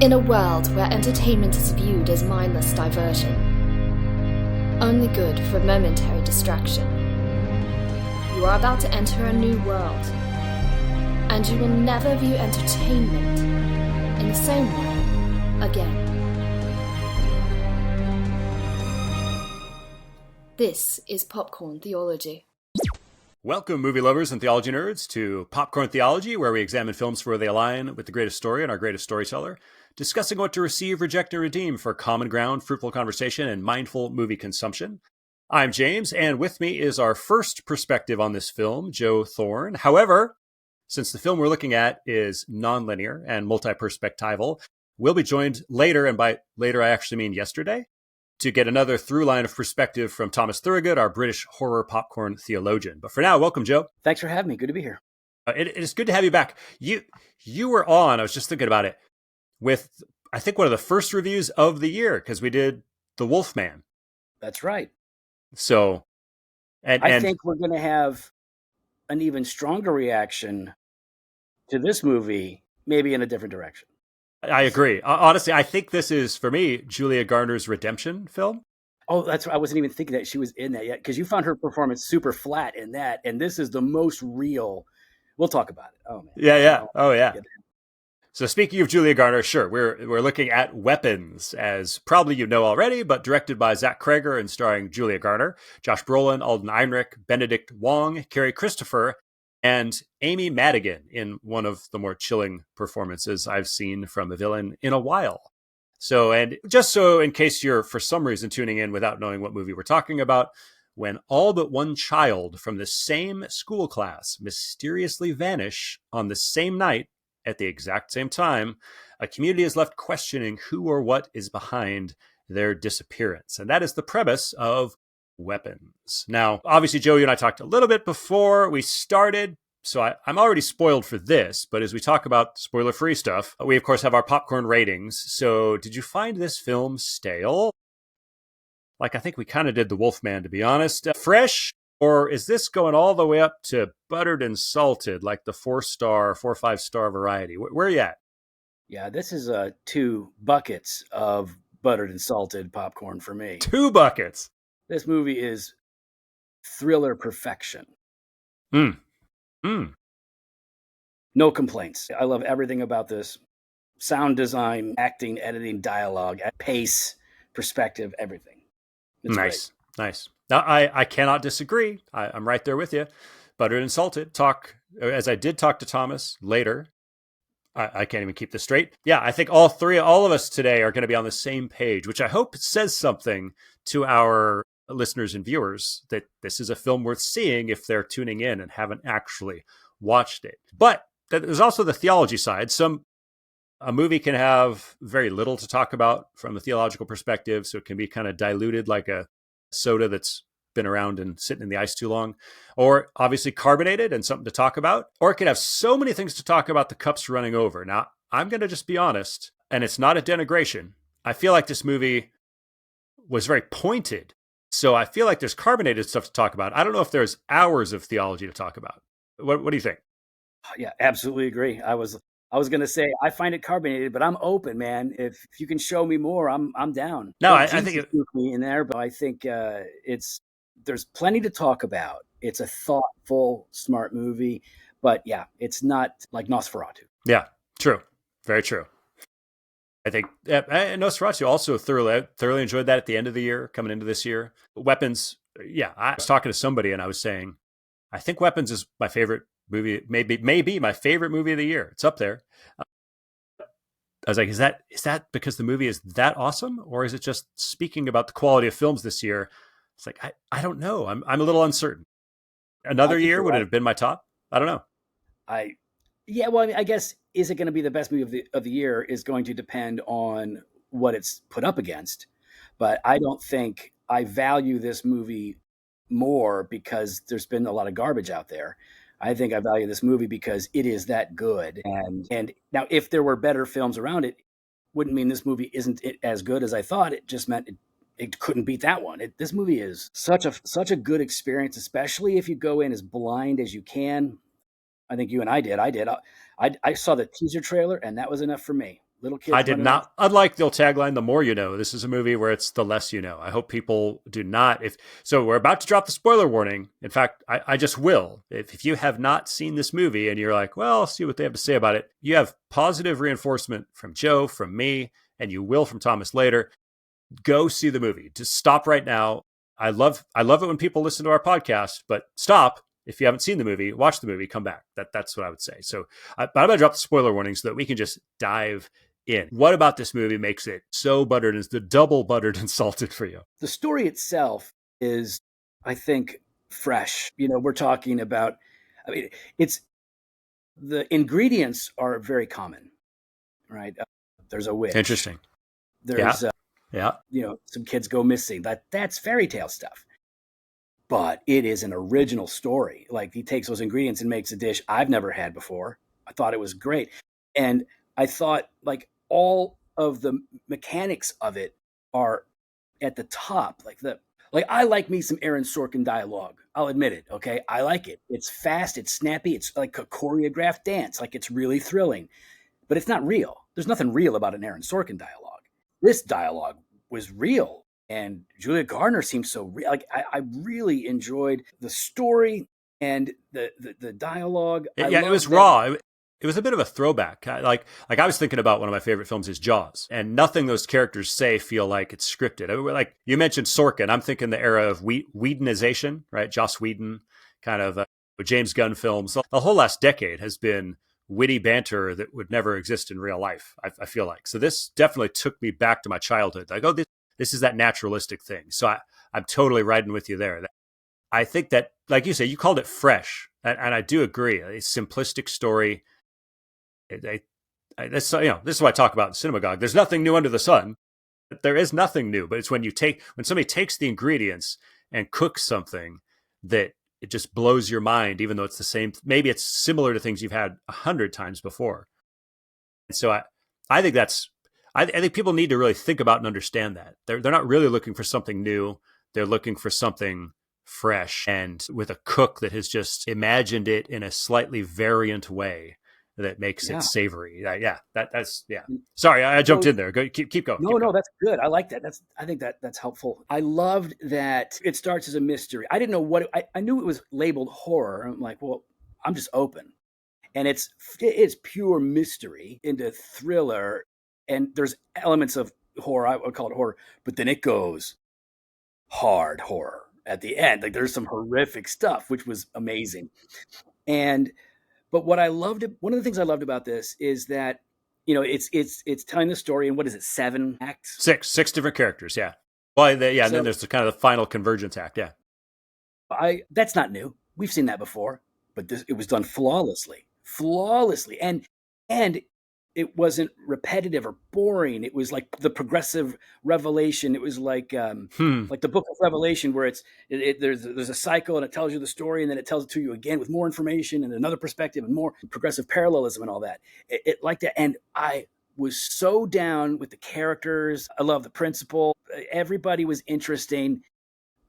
In a world where entertainment is viewed as mindless diversion, only good for momentary distraction, you are about to enter a new world, and you will never view entertainment in the same way again. This is Popcorn Theology. Welcome, movie lovers and theology nerds, to Popcorn Theology, where we examine films for where they align with the greatest story and our greatest storyteller, discussing what to receive, reject, and redeem for common ground, fruitful conversation, and mindful movie consumption. I'm James, and with me is our first perspective on this film, Joe Thorn. However, since the film we're looking at is nonlinear and multi-perspectival, we'll be joined later, and by later I actually mean yesterday, to get another through line of perspective from Thomas THOROGOOD, our British horror popcorn theologian. But for now, welcome, Joe. Thanks for having me. Good to be here. It is good to have you back. You were on, I was just thinking about it, with, I think, one of the first reviews of the year, because we did The Wolfman. That's right. So, I think we're going to have an even stronger reaction to this movie, maybe in a different direction. I agree. Honestly, I think this is, for me, Julia Garner's redemption film. Oh, that's right. I wasn't even thinking that she was in that yet, because you found her performance super flat in that, and this is the most real. We'll talk about it. Oh man. Yeah. Oh yeah. So speaking of Julia Garner, sure, we're looking at Weapons, as probably you know already, but directed by Zach Cregger and starring Julia Garner, Josh Brolin, Alden Ehrenreich, Benedict Wong, Carrie Christopher, and Amy Madigan in one of the more chilling performances I've seen from a villain in a while. So, and just so in case you're for some reason tuning in without knowing what movie we're talking about, when all but one child from the same school class mysteriously vanish on the same night at the exact same time, a community is left questioning who or what is behind their disappearance. And that is the premise of Weapons. Now, obviously, Joe, you and I talked a little bit before we started, so I'm already spoiled for this, but as we talk about spoiler-free stuff, we, of course, have our popcorn ratings. So did you find this film stale? Like, I think we kind of did The Wolfman, to be honest. Fresh? Or is this going all the way up to buttered and salted, like the 4-star, 4 or 5-star variety? Where are you at? Yeah, this is 2 buckets of buttered and salted popcorn for me. 2 buckets? This movie is thriller perfection. No complaints. I love everything about this. Sound design, acting, editing, dialogue, pace, perspective, everything. It's nice. Now, I cannot disagree. I'm right there with you. Buttered and salted. As I did talk to Thomas later, I can't even keep this straight. Yeah, I think all of us today are going to be on the same page, which I hope says something to our listeners and viewers that this is a film worth seeing if they're tuning in and haven't actually watched it. But there's also the theology side. A movie can have very little to talk about from a theological perspective, so it can be kind of diluted like a soda that's been around and sitting in the ice too long, or obviously carbonated and something to talk about, or it can have so many things to talk about the cup's running over. Now, I'm going to just be honest, and it's not a denigration. I feel like this movie was very pointed, so I feel like there's carbonated stuff to talk about. I don't know if there's hours of theology to talk about. What do you think? Yeah, absolutely agree. I was going to say, I find it carbonated, but I'm open, man. If you can show me more, I'm down. No, I think it took me in there, but I think there's plenty to talk about. It's a thoughtful, smart movie, but yeah, it's not like Nosferatu. Yeah, true. Very true. I think Nosferatu also thoroughly enjoyed that at the end of the year, coming into this year. Weapons, yeah, I was talking to somebody and I was saying, I think Weapons is my favorite movie, maybe my favorite movie of the year. It's up there. I was like, is that because the movie is that awesome, or is it just speaking about the quality of films this year? It's like I don't know. I'm a little uncertain. Another year would it have been my top? I don't know. I guess, is it going to be the best movie of the year is going to depend on what it's put up against. But I don't think I value this movie more because there's been a lot of garbage out there. I think I value this movie because it is that good. And now, if there were better films around it, wouldn't mean this movie isn't as good as I thought. It just meant it couldn't beat that one. This movie is such a good experience, especially if you go in as blind as you can. I think you and I did. I saw the teaser trailer, and that was enough for me. little kids. I did not. Unlike the old tagline, the more you know, this is a movie where it's the less you know. I hope people do not. So we're about to drop the spoiler warning. In fact, I just will. If you have not seen this movie and you're like, well, I'll see what they have to say about it, you have positive reinforcement from Joe, from me, and you will from Thomas later. Go see the movie. Just stop right now. I love it when people listen to our podcast, but stop. If you haven't seen the movie, watch the movie, come back. That's what I would say. So I'm going to drop the spoiler warning so that we can just dive in. What about this movie makes it so buttered and the double buttered and salted for you? The story itself is, I think, fresh. We're talking about, it's the ingredients are very common, right? There's a witch. Interesting. There's, some kids go missing. That's fairy tale stuff. But it is an original story. Like, he takes those ingredients and makes a dish I've never had before. I thought it was great. And I thought, like, all of the mechanics of it are at the top. I like me some Aaron Sorkin dialogue. I'll admit it, okay? I like it. It's fast, it's snappy, it's like a choreographed dance. Like, it's really thrilling. But it's not real. There's nothing real about an Aaron Sorkin dialogue. This dialogue was real. And Julia Garner seems so real. Like, I really enjoyed the story and the dialogue. It was raw. It was a bit of a throwback. Like I was thinking about one of my favorite films is Jaws, and nothing those characters say feel like it's scripted. Like you mentioned Sorkin, I'm thinking the era of Whedonization, right? Joss Whedon, kind of James Gunn films. The whole last decade has been witty banter that would never exist in real life, I feel like. So this definitely took me back to my childhood. Like, this is that naturalistic thing. So I'm totally riding with you there. I think that, like you say, you called it fresh, and I do agree. A simplistic story. This is what I talk about in Cinemagogue. There's nothing new under the sun. There is nothing new, but it's when somebody takes the ingredients and cooks something that it just blows your mind, even though it's the same. Maybe it's similar to things you've had 100 times before. And so I think that's. I think people need to really think about and understand that. They're not really looking for something new. They're looking for something fresh and with a cook that has just imagined it in a slightly variant way that makes it savory. That's. Sorry, I jumped in there. Go, keep going. No, that's good. I like that. I think that's helpful. I loved that it starts as a mystery. I didn't know what I knew it was labeled horror. I'm like, well, I'm just open, and it's pure mystery into thriller. And there's elements of horror, I would call it horror, but then it goes hard horror at the end. Like, there's some horrific stuff, which was amazing. But what I loved, one of the things I loved about this is that, it's telling the story in, what is it, 7 acts? Six different characters, yeah. Well, and then there's the kind of the final convergence act, yeah. That's not new. We've seen that before, but it was done flawlessly, and it wasn't repetitive or boring. It was like the progressive revelation. It was like the book of Revelation, where there's a cycle and it tells you the story, and then it tells it to you again with more information and another perspective and more progressive parallelism and all that. It like that. And I was so down with the characters. I love the principal. Everybody was interesting.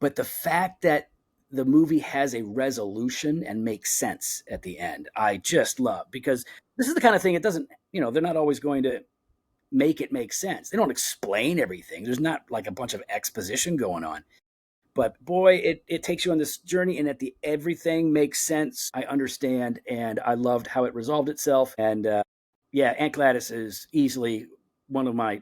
But the fact that the movie has a resolution and makes sense at the end, I just love, because this is the kind of thing it doesn't, they're not always going to make it make sense. They don't explain everything. There's not like a bunch of exposition going on. But boy, it takes you on this journey, and everything makes sense. I understand, and I loved how it resolved itself. And Aunt Gladys is easily one of my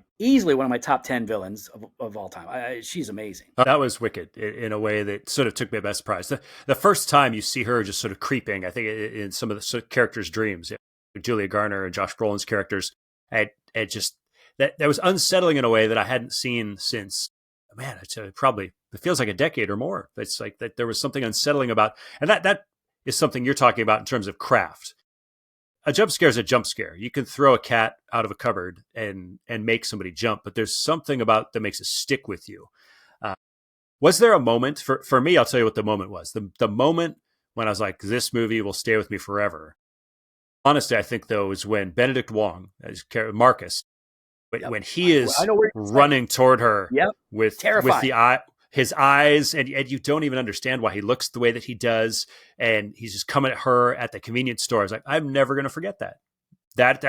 top 10 villains of all time. She's amazing. That was wicked in a way that sort of took me by surprise. The first time you see her just sort of creeping, I think in some of the characters' dreams, Julia Garner and Josh Brolin's characters, it just that was unsettling in a way that I hadn't seen since. Man, it feels like a decade or more. It's like that there was something unsettling about, and that is something you're talking about in terms of craft. A jump scare is a jump scare. You can throw a cat out of a cupboard and make somebody jump, but there's something about that makes it stick with you. Was there a moment for me? I'll tell you what the moment was. The moment when I was like, this movie will stay with me forever. Honestly, I think though is when Benedict Wong, as Marcus, when he is running toward her with his eyes, and you don't even understand why he looks the way that he does, and he's just coming at her at the convenience store. I was like, I'm never going to forget that. that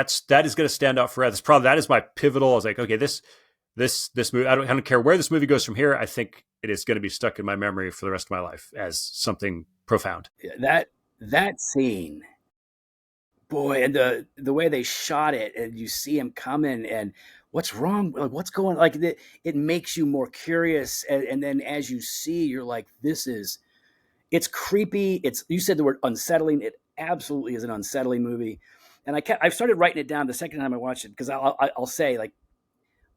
is going to stand out forever. That is my pivotal. I was like, okay, this movie. I don't care where this movie goes from here. I think it is going to be stuck in my memory for the rest of my life as something profound. That scene, boy, and the way they shot it, and you see him coming, and what's wrong? Like, what's going? Like, it makes you more curious, and then as you see, you're like, it's creepy. You said the word unsettling. It absolutely is an unsettling movie, and I started writing it down the second time I watched it because I'll say, like,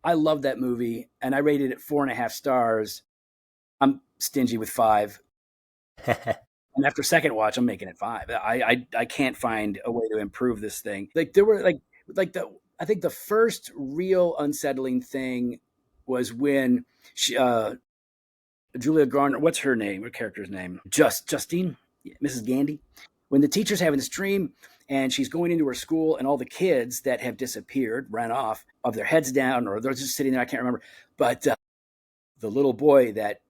I love that movie, and I rated it 4.5 stars. I'm stingy with 5. And after second watch, I'm making it 5. I can't find a way to improve this thing. Like, there were I think the first real unsettling thing was when Julia Garner, what's her name? Her character's name? Justine, Mrs. Gandy. When the teacher's having this dream and she's going into her school and all the kids that have disappeared, ran off, of their heads down, or they're just sitting there, I can't remember. But the little boy that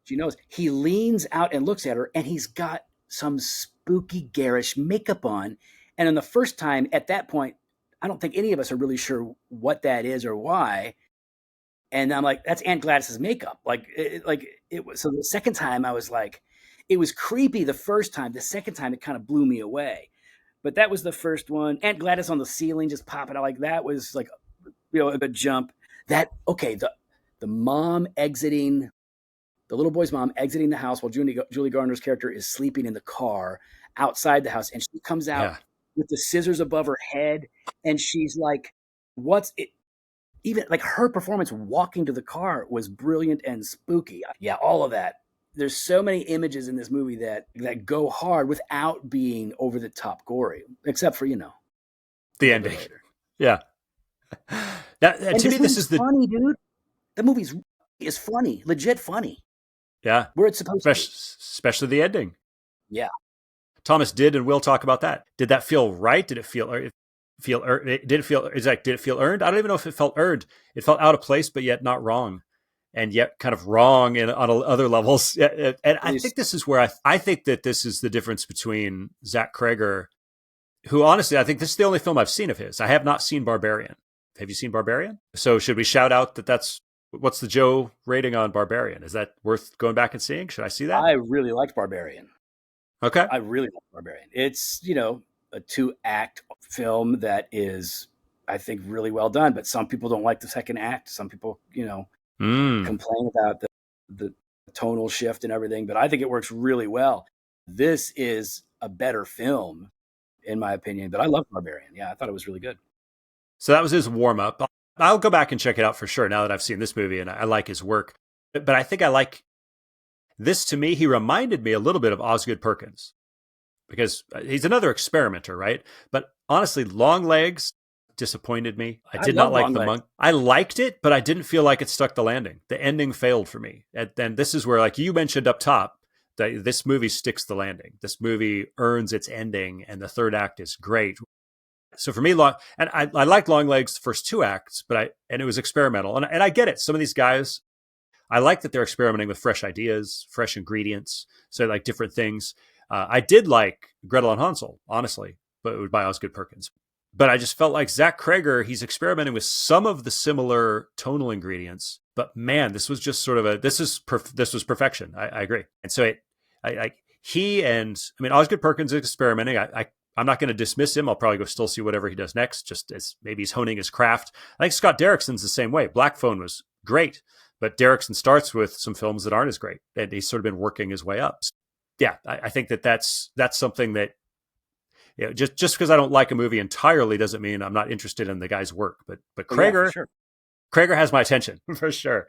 she knows, he leans out and looks at her, and he's got some spooky, garish makeup on. And on the first time, at that point, I don't think any of us are really sure what that is or why. And I'm like, that's Aunt Gladys's makeup. It was. So the second time, I was like, it was creepy the first time. The second time, it kind of blew me away. But that was the first one. Aunt Gladys on the ceiling just popping out, like, that was like, a good jump. The mom exiting. The little boy's mom exiting the house while Julie Garner's character is sleeping in the car outside the house. And she comes out with the scissors above her head. And she's like, what's it? Even like her performance walking to the car was brilliant and spooky. Yeah, all of that. There's so many images in this movie that go hard without being over the top gory, except for, the ending. Yeah. To me, this is funny, dude. The movie is funny, legit funny. Yeah. Where it's supposed to be. Especially the ending. Yeah. Thomas did, and we'll talk about that. Did that feel right? Did it feel earned? Did it feel earned? I don't even know if it felt earned. It felt out of place, but yet not wrong, and yet kind of wrong on other levels. And I think this is where I think that this is the difference between Zach Cregger, who honestly, I think this is the only film I've seen of his. I have not seen Barbarian. Have you seen Barbarian? So should we shout out what's the Joe rating on Barbarian? Is that worth going back and seeing? Should I see that? I really liked Barbarian. Okay. I really liked Barbarian. It's, a 2-act film that is, I think, really well done. But some people don't like the second act. Some people, complain about the tonal shift and everything. But I think it works really well. This is a better film, in my opinion. But I love Barbarian. Yeah, I thought it was really good. So that was his warm-up. I'll go back and check it out for sure now that I've seen this movie, and I like his work. But I think I like this. To me, he reminded me a little bit of Osgood Perkins, because he's another experimenter, right? But honestly, Longlegs disappointed me. I did not like the monk. I liked it, but I didn't feel like it stuck the landing. The ending failed for me. And this is where, like you mentioned up top, that this movie sticks the landing. This movie earns its ending, and the third act is great. So for me, I like Longlegs' first 2 acts, and it was experimental. And I get it. Some of these guys, I like that they're experimenting with fresh ideas, fresh ingredients, so like different things. I did like Gretel and Hansel, honestly, but it was by Osgood Perkins. But I just felt like Zach Cregger, he's experimenting with some of the similar tonal ingredients. But man, this was just sort of this was perfection. I agree. And so Osgood Perkins is experimenting. I'm not going to dismiss him. I'll probably go still see whatever he does next, just as maybe he's honing his craft. I think Scott Derrickson's the same way. Black Phone was great, but Derrickson starts with some films that aren't as great, and he's sort of been working his way up. Yeah, I think that's something that, just because I don't like a movie entirely doesn't mean I'm not interested in the guy's work. But Cregger, sure. Cregger has my attention for sure.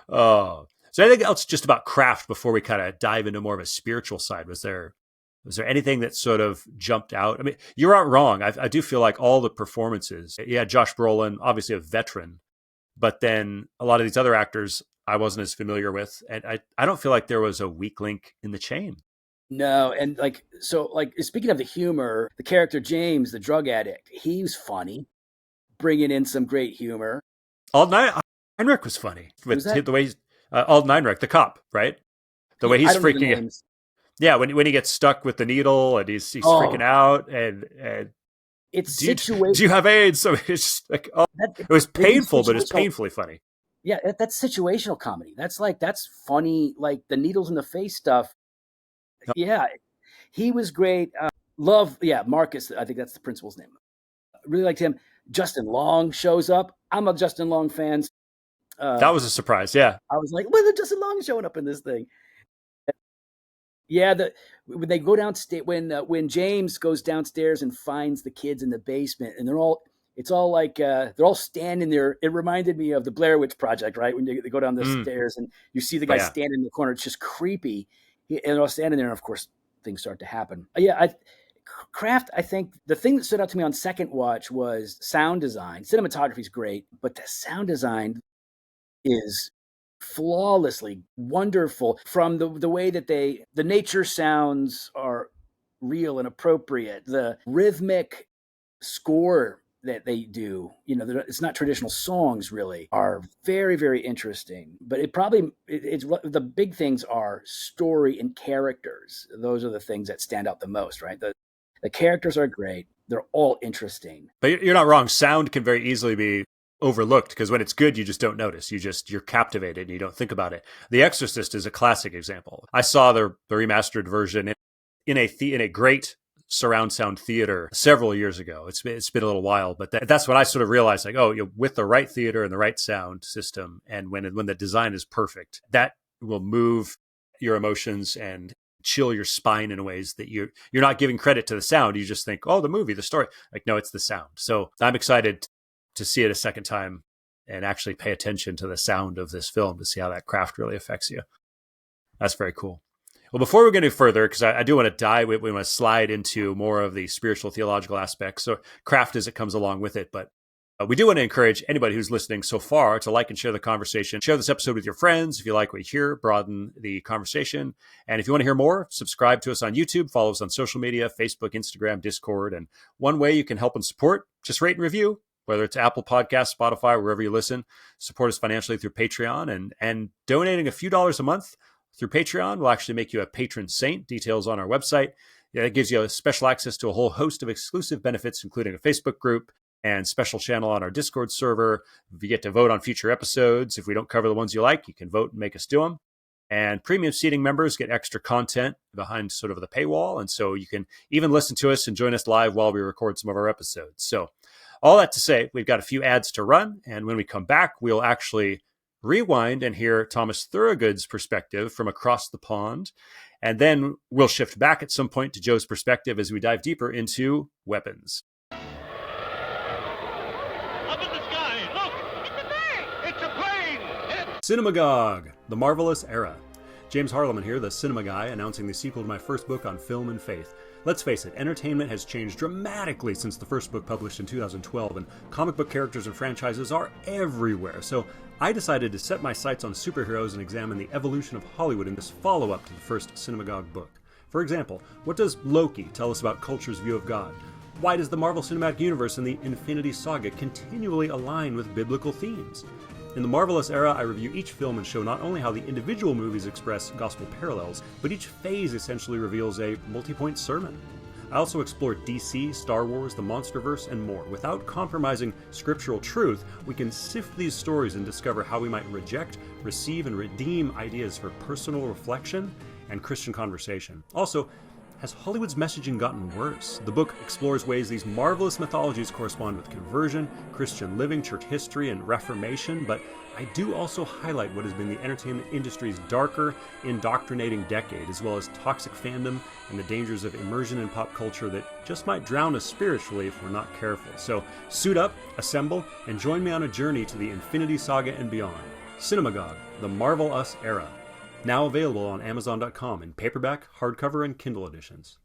Oh, so anything else just about craft before we kind of dive into more of a spiritual side? Was there anything that sort of jumped out? I mean, you aren't wrong. I do feel like all the performances. Yeah, Josh Brolin, obviously a veteran, but then a lot of these other actors I wasn't as familiar with, and I don't feel like there was a weak link in the chain. No, and speaking of the humor, the character James, the drug addict, he was funny, bringing in some great humor. Alden Ehrenreich was funny with the way Alden Ehrenreich, the cop, right? The way he's freaking out. Yeah, when he gets stuck with the needle and he's freaking out and it's do you have AIDS? So it's just like, oh, it was painful, but it's painfully funny. Yeah, that's situational comedy. That's funny, like the needles in the face stuff. Yeah, he was great. Marcus, I think that's the principal's name. Really liked him. Justin Long shows up. I'm a Justin Long fan. That was a surprise. Yeah, I was like, when is Justin Long showing up in this thing? Yeah, when they go downstairs, when James goes downstairs and finds the kids in the basement, and they're all standing there. It reminded me of the Blair Witch Project, right? When they go down the stairs and you see the guy standing in the corner, it's just creepy, and they're all standing there, and of course things start to happen. Craft, I think the thing that stood out to me on second watch was sound design. Cinematography is great, but the sound design is flawlessly wonderful, from the way that the nature sounds are real and appropriate. The rhythmic score that they do, it's not traditional songs really, are very, very interesting. But it's the big things are story and characters. Those are the things that stand out the most, right? The characters are great. They're all interesting. But you're not wrong. Sound can very easily be overlooked, because when it's good, you just don't notice. You're captivated and you don't think about it. The Exorcist is a classic example. I saw the remastered version in a great surround sound theater several years ago. It's been a little while, but that's when I sort of realized, like, with the right theater and the right sound system, and when the design is perfect, that will move your emotions and chill your spine in ways that you're not giving credit to the sound. You just think, oh, the movie, the story. Like, no, it's the sound. So I'm excited to see it a second time and actually pay attention to the sound of this film to see how that craft really affects you. That's very cool. Well, before we go any further, because I do want to dive, we want to slide into more of the spiritual theological aspects, so craft as it comes along with it. But we do want to encourage anybody who's listening so far to like and share the conversation. Share this episode with your friends. If you like what you hear, broaden the conversation. And if you want to hear more, subscribe to us on YouTube, follow us on social media, Facebook, Instagram, Discord. And one way you can help and support, just rate and review, whether it's Apple Podcasts, Spotify, wherever you listen. Support us financially through Patreon, and donating a few dollars a month through Patreon will actually make you a patron saint. Details on our website. Yeah, it gives you special access to a whole host of exclusive benefits, including a Facebook group and special channel on our Discord server. You get to vote on future episodes. If we don't cover the ones you like, you can vote and make us do them. And premium seating members get extra content behind sort of the paywall. And so you can even listen to us and join us live while we record some of our episodes. So all that to say, we've got a few ads to run. And when we come back, we'll actually rewind and hear Thomas Thorogood's perspective from across the pond. And then we'll shift back at some point to Joe's perspective as we dive deeper into weapons. Up in the sky, look! It's a bird! It's a plane! Cinemagogue, The Marvelous Era. James Harleman here, the cinema guy, announcing the sequel to my first book on film and faith. Let's face it, entertainment has changed dramatically since the first book published in 2012, and comic book characters and franchises are everywhere. So I decided to set my sights on superheroes and examine the evolution of Hollywood in this follow-up to the first Cinemagogue book. For example, what does Loki tell us about culture's view of God? Why does the Marvel Cinematic Universe and the Infinity Saga continually align with biblical themes? In the Marvelous Era, I review each film and show not only how the individual movies express gospel parallels, but each phase essentially reveals a multi-point sermon. I also explore DC, Star Wars, the Monsterverse, and more. Without compromising scriptural truth, we can sift these stories and discover how we might reject, receive, and redeem ideas for personal reflection and Christian conversation. Also, has Hollywood's messaging gotten worse? The book explores ways these marvelous mythologies correspond with conversion, Christian living, church history, and Reformation, but I do also highlight what has been the entertainment industry's darker, indoctrinating decade, as well as toxic fandom and the dangers of immersion in pop culture that just might drown us spiritually if we're not careful. So suit up, assemble, and join me on a journey to the Infinity Saga and beyond. Cinemagogue, The Marvel Us Era. Now available on Amazon.com in paperback, hardcover, and Kindle editions.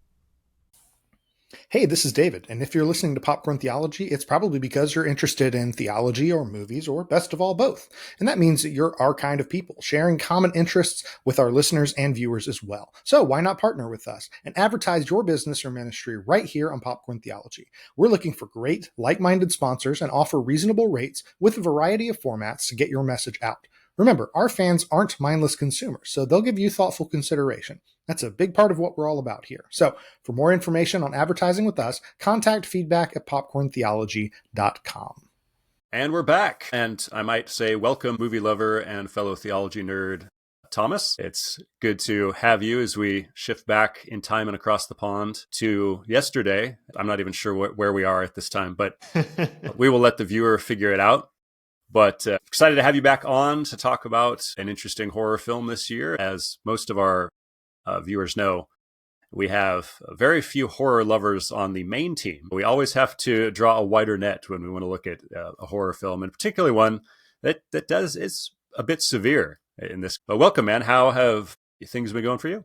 Hey, this is David, and if you're listening to Popcorn Theology, it's probably because you're interested in theology or movies, or best of all, both. And that means that you're our kind of people, sharing common interests with our listeners and viewers as well. So why not partner with us and advertise your business or ministry right here on Popcorn Theology? We're looking for great, like-minded sponsors and offer reasonable rates with a variety of formats to get your message out. Remember, our fans aren't mindless consumers, so they'll give you thoughtful consideration. That's a big part of what we're all about here. So, for more information on advertising with us, contact feedback@popcorntheology.com. And we're back. And I might say welcome, movie lover and fellow theology nerd, Thomas. It's good to have you as we shift back in time and across the pond to yesterday. I'm not even sure where we are at this time, but we will let the viewer figure it out. But excited to have you back on to talk about an interesting horror film this year. As most of our viewers know, we have very few horror lovers on the main team. We always have to draw a wider net when we want to look at a horror film, and particularly one that is a bit severe in this. But welcome, man. How have things been going for you?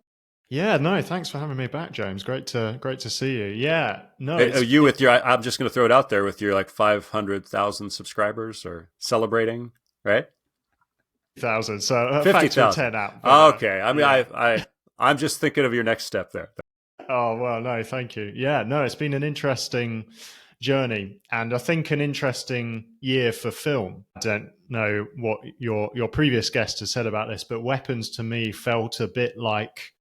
Yeah, no, thanks for having me back, James. Great to see you. Yeah, no, you with your, I'm just going to throw it out there, with your like 500,000 subscribers or celebrating, right? 1,000, so 50,000. 10 out. Okay, I mean, yeah. I'm just thinking of your next step there. Oh, well, no, thank you. Yeah, no, it's been an interesting journey, and I think an interesting year for film. I don't know what your previous guest has said about this, but Weapons to me felt a bit like,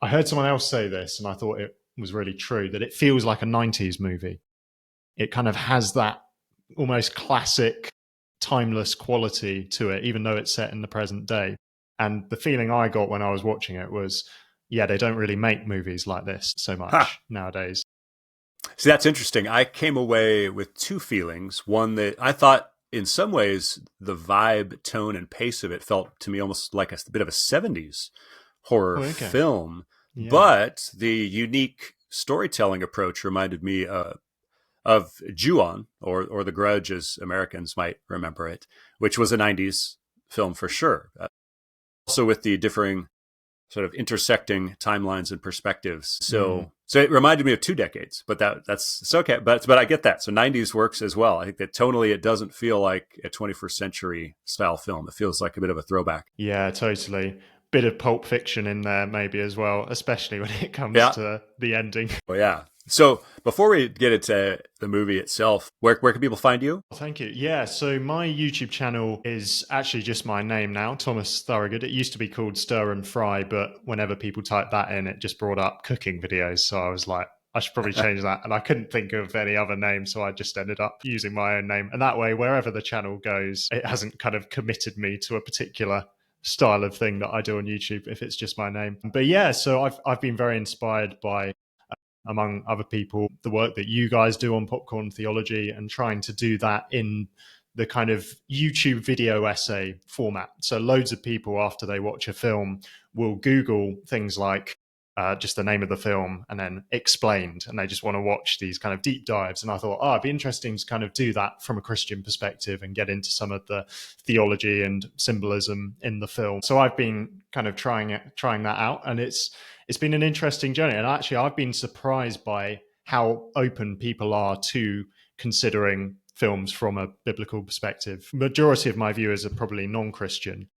I heard someone else say this, and I thought it was really true, that it feels like a 90s movie. It kind of has that almost classic, timeless quality to it, even though it's set in the present day. And the feeling I got when I was watching it was, yeah, they don't really make movies like this so much nowadays. See, that's interesting. I came away with two feelings. One, that I thought in some ways the vibe, tone, and pace of it felt to me almost like a bit of a 70s horror film. Yeah. But the unique storytelling approach reminded me of Ju-on, or The Grudge, as Americans might remember it, which was a 90s film for sure. Also with the differing sort of intersecting timelines and perspectives. So it reminded me of two decades, but that's okay. But I get that. So 90s works as well. I think that tonally it doesn't feel like a 21st century style film. It feels like a bit of a throwback. Yeah, totally. Bit of Pulp Fiction in there maybe as well, especially when it comes to the ending. Oh, yeah. So before we get into the movie itself, where can people find you? Thank you. Yeah, so my YouTube channel is actually just my name now, Thomas Thorogood. It used to be called Stir and Fry, but whenever people type that in, it just brought up cooking videos. So I was like, I should probably change that. And I couldn't think of any other name, so I just ended up using my own name. And that way, wherever the channel goes, it hasn't kind of committed me to a particular style of thing that I do on YouTube if it's just my name. But yeah, so I've been very inspired by, among other people, the work that you guys do on Popcorn Theology, and trying to do that in the kind of YouTube video essay format. So loads of people, after they watch a film, will Google things like just the name of the film and then explained, and they just want to watch these kind of deep dives. And I thought, it'd be interesting to kind of do that from a Christian perspective and get into some of the theology and symbolism in the film. So I've been kind of trying that out, and it's been an interesting journey. And actually, I've been surprised by how open people are to considering films from a biblical perspective. Majority of my viewers are probably non-Christian,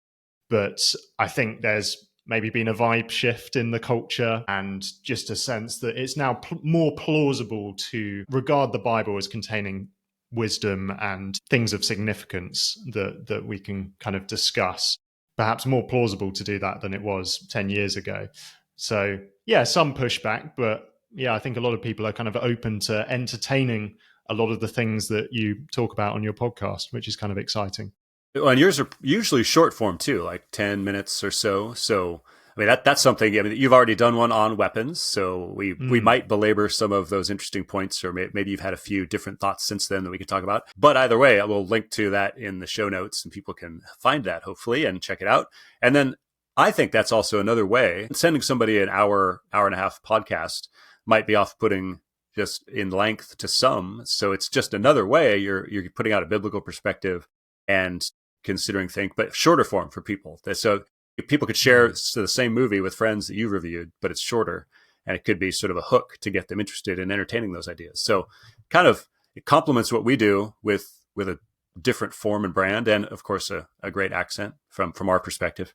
but I think there's maybe been a vibe shift in the culture, and just a sense that it's now more plausible to regard the Bible as containing wisdom and things of significance that we can kind of discuss. Perhaps more plausible to do that than it was 10 years ago. So yeah, some pushback, but yeah, I think a lot of people are kind of open to entertaining a lot of the things that you talk about on your podcast, which is kind of exciting. And yours are usually short form too, like 10 minutes or so. So, I mean, that's something, I mean, you've already done one on weapons. So we might belabor some of those interesting points, or maybe you've had a few different thoughts since then that we could talk about. But either way, I will link to that in the show notes, and people can find that hopefully and check it out. And then I think that's also another way. Sending somebody an hour and a half podcast might be off-putting just in length to some. So it's just another way you're putting out a biblical perspective and considering things, but shorter form for people. So people could share the same movie with friends that you reviewed, but it's shorter, and it could be sort of a hook to get them interested in entertaining those ideas. So kind of it complements what we do with a different form and brand, and of course a great accent from our perspective.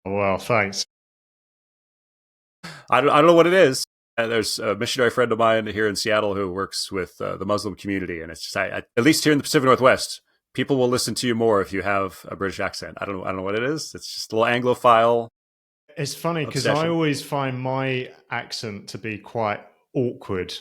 Well, thanks. I don't know what it is. There's a missionary friend of mine here in Seattle who works with the Muslim community, and it's just at least here in the Pacific Northwest, people will listen to you more if you have a British accent. I don't know what it is. It's just a little Anglophile. It's funny because I always find my accent to be quite awkward.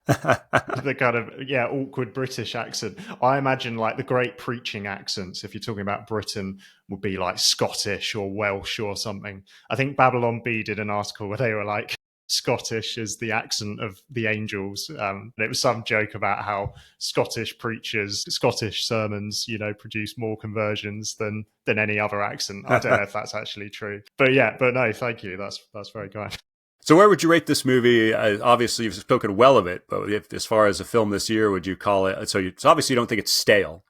The kind of awkward British accent. I imagine like the great preaching accents, if you're talking about Britain, would be like Scottish or Welsh or something. I think Babylon Bee did an article where they were like, Scottish is the accent of the angels. And it was some joke about how Scottish preachers, Scottish sermons, produce more conversions than any other accent. I don't know if that's actually true, but no, thank you. That's very kind. So where would you rate this movie? Obviously, you've spoken well of it, but as far as a film this year, would you call it? So obviously you don't think it's stale.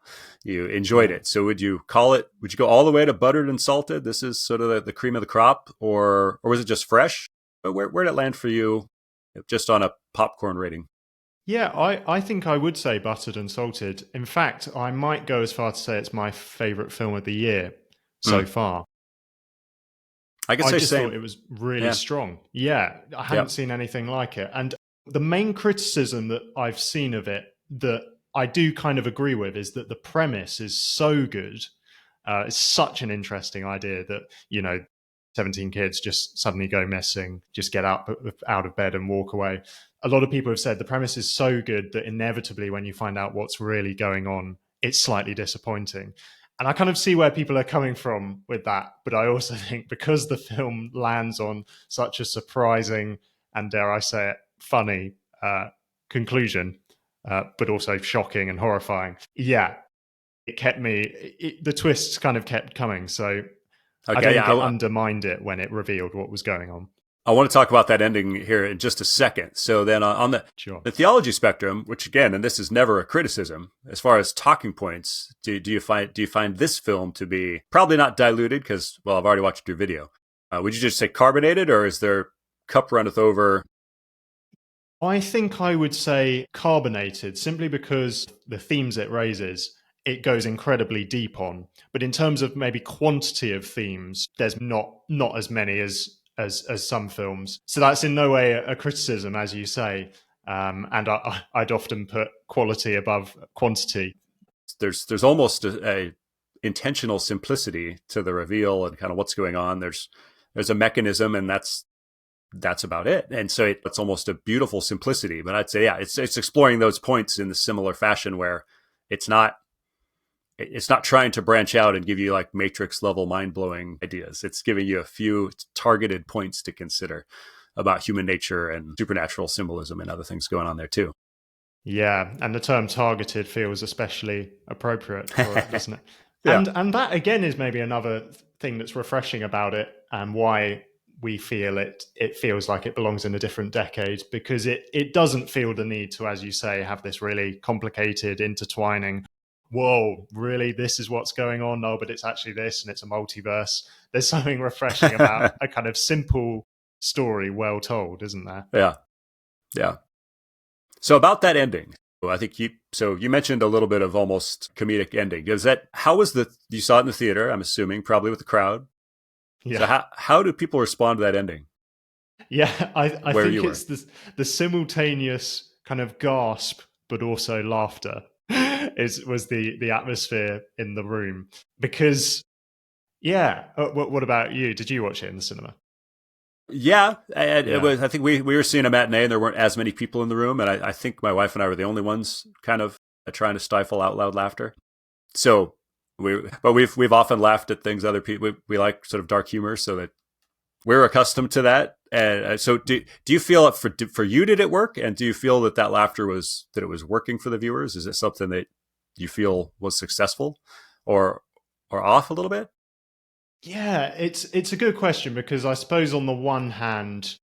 You enjoyed it. So would you go all the way to buttered and salted? This is sort of the cream of the crop, or was it just fresh? But where did it land for you just on a popcorn rating? Yeah, I think I would say buttered and salted. In fact, I might go as far to say it's my favorite film of the year so far. I just thought it was really strong. Yeah, I hadn't seen anything like it. And the main criticism that I've seen of it that I do kind of agree with is that the premise is so good. It's such an interesting idea that, 17 kids just suddenly go missing, just get out of bed and walk away. A lot of people have said the premise is so good that inevitably when you find out what's really going on, it's slightly disappointing. And I kind of see where people are coming from with that. But I also think because the film lands on such a surprising and, dare I say it, funny conclusion, but also shocking and horrifying. Yeah, it kept me, the twists kind of kept coming. So I don't think it undermined it when it revealed what was going on. I want to talk about that ending here in just a second. So then on the theology spectrum, which again, and this is never a criticism, as far as talking points, do you find this film to be probably not diluted because, well, I've already watched your video. Would you just say carbonated, or is there cup runneth over? I think I would say carbonated, simply because the themes it raises, it goes incredibly deep on. But in terms of maybe quantity of themes, there's not as many as some films. So that's in no way a criticism, as you say. And I'd often put quality above quantity. There's almost a intentional simplicity to the reveal and kind of what's going on. There's a mechanism, and that's about it. And so it's almost a beautiful simplicity. But I'd say, it's exploring those points in the similar fashion where it's not trying to branch out and give you like Matrix level mind-blowing ideas. It's giving you a few targeted points to consider about human nature and supernatural symbolism and other things going on there too. Yeah, and the term targeted feels especially appropriate for it, doesn't it? And that again is maybe another thing that's refreshing about it, and why we feel it feels like it belongs in a different decade, because it doesn't feel the need to, as you say, have this really complicated intertwining. Whoa, really? This is what's going on? No, but it's actually this, and it's a multiverse. There's something refreshing about a kind of simple story well told, isn't there? Yeah. So about that ending, I think you mentioned a little bit of almost comedic ending. You saw it in the theater, I'm assuming, probably with the crowd. Yeah. So how do people respond to that ending? Yeah, I think it's the simultaneous kind of gasp, but also laughter. was the atmosphere in the room. Because what about you? Did you watch it in the cinema? It was. I think we were seeing a matinee, and there weren't as many people in the room, and I think my wife and I were the only ones kind of trying to stifle out loud laughter. So we've often laughed at things other people. We like sort of dark humor, so that we're accustomed to that. And so do you feel for you, did it work? And do you feel that laughter was working for the viewers? Is it something that you feel was successful or off a little bit? Yeah, it's a good question, because I suppose on the one hand,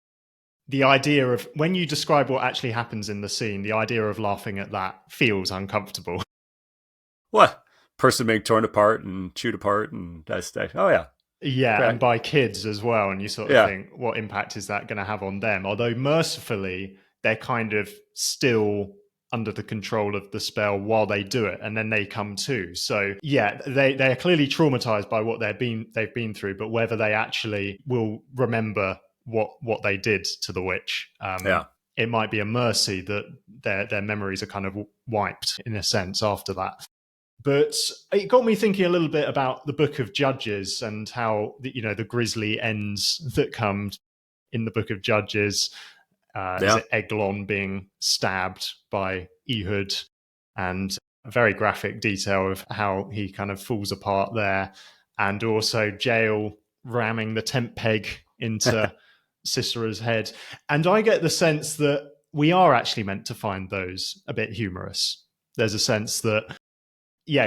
the idea of when you describe what actually happens in the scene, the idea of laughing at that feels uncomfortable. What? Person being torn apart and chewed apart and that's oh yeah. Yeah, right. And by kids as well. And you sort of think, what impact is that going to have on them? Although mercifully, they're kind of still under the control of the spell while they do it, and then they come to. So yeah, they are clearly traumatized by what they've been through, but whether they actually will remember what they did to the witch, it might be a mercy that their memories are kind of wiped in a sense after that. But it got me thinking a little bit about the Book of Judges and how the grisly ends that come in the Book of Judges. Is it Eglon being stabbed by Ehud, and a very graphic detail of how he kind of falls apart there, and also Jael ramming the tent peg into Sisera's head. And I get the sense that we are actually meant to find those a bit humorous. There's a sense that,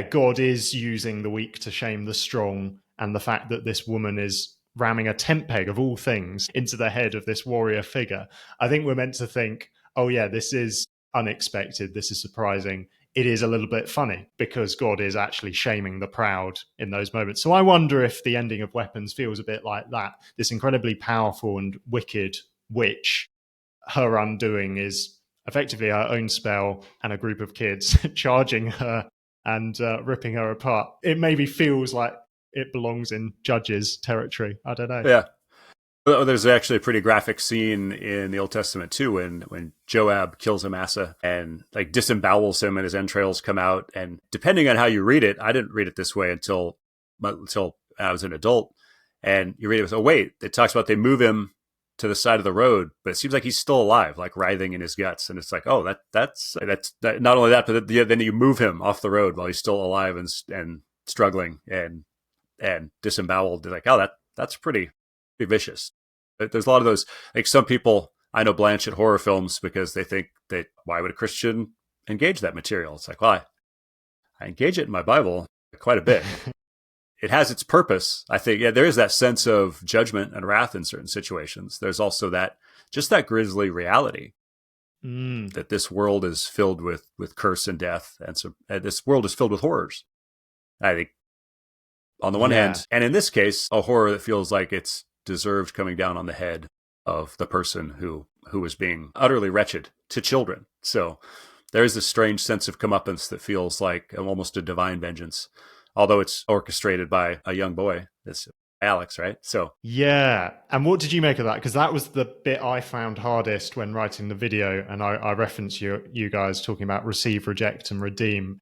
God is using the weak to shame the strong, and the fact that this woman is ramming a tent peg of all things into the head of this warrior figure. I think we're meant to think, oh yeah, this is unexpected, this is surprising. It is a little bit funny because God is actually shaming the proud in those moments. So I wonder if the ending of Weapons feels a bit like that. This incredibly powerful and wicked witch, her undoing is effectively her own spell and a group of kids charging her and ripping her apart. It maybe feels like it belongs in Judges territory. I don't know. Yeah. Well, there's actually a pretty graphic scene in the Old Testament too, when Joab kills Amasa and like disembowels him and his entrails come out. And depending on how you read it, I didn't read it this way until I was an adult. And you read it, oh wait, it talks about they move him to the side of the road, but it seems like he's still alive, like writhing in his guts. And it's like, oh, that's not only that, but then you move him off the road while he's still alive and struggling and disemboweled. They're like, oh, that's pretty vicious. There's a lot of those, like some people, I know blanch at horror films because they think that why would a Christian engage that material? It's like, well, I engage it in my Bible quite a bit. It has its purpose. I think, there is that sense of judgment and wrath in certain situations. There's also that grisly reality that this world is filled with curse and death. And so this world is filled with horrors. I think on the one hand, and in this case, a horror that feels like it's deserved coming down on the head of the person who is being utterly wretched to children. So there is this strange sense of comeuppance that feels like almost a divine vengeance, although it's orchestrated by a young boy. It's Alex, right? So yeah. And what did you make of that? Because that was the bit I found hardest when writing the video, and I referenced you guys talking about receive, reject, and redeem.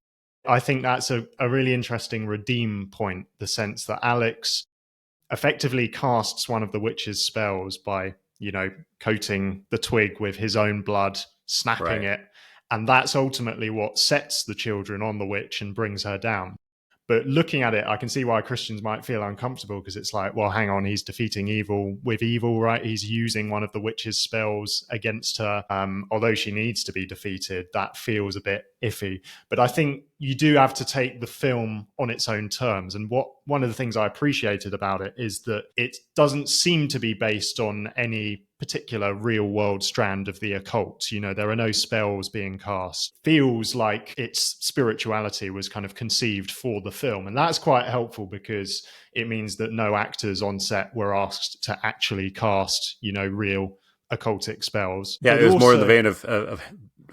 I think that's a really interesting redeem point, the sense that Alex effectively casts one of the witch's spells by, coating the twig with his own blood, snapping it. And that's ultimately what sets the children on the witch and brings her down. But looking at it, I can see why Christians might feel uncomfortable, because it's like, well, hang on, he's defeating evil with evil, right? He's using one of the witch's spells against her. Although she needs to be defeated, that feels a bit iffy. But I think you do have to take the film on its own terms. And one of the things I appreciated about it is that it doesn't seem to be based on any particular real world strand of the occult. There are no spells being cast. Feels like its spirituality was kind of conceived for the film. And that's quite helpful because it means that no actors on set were asked to actually cast, real occultic spells. Yeah, but it was also more in the vein of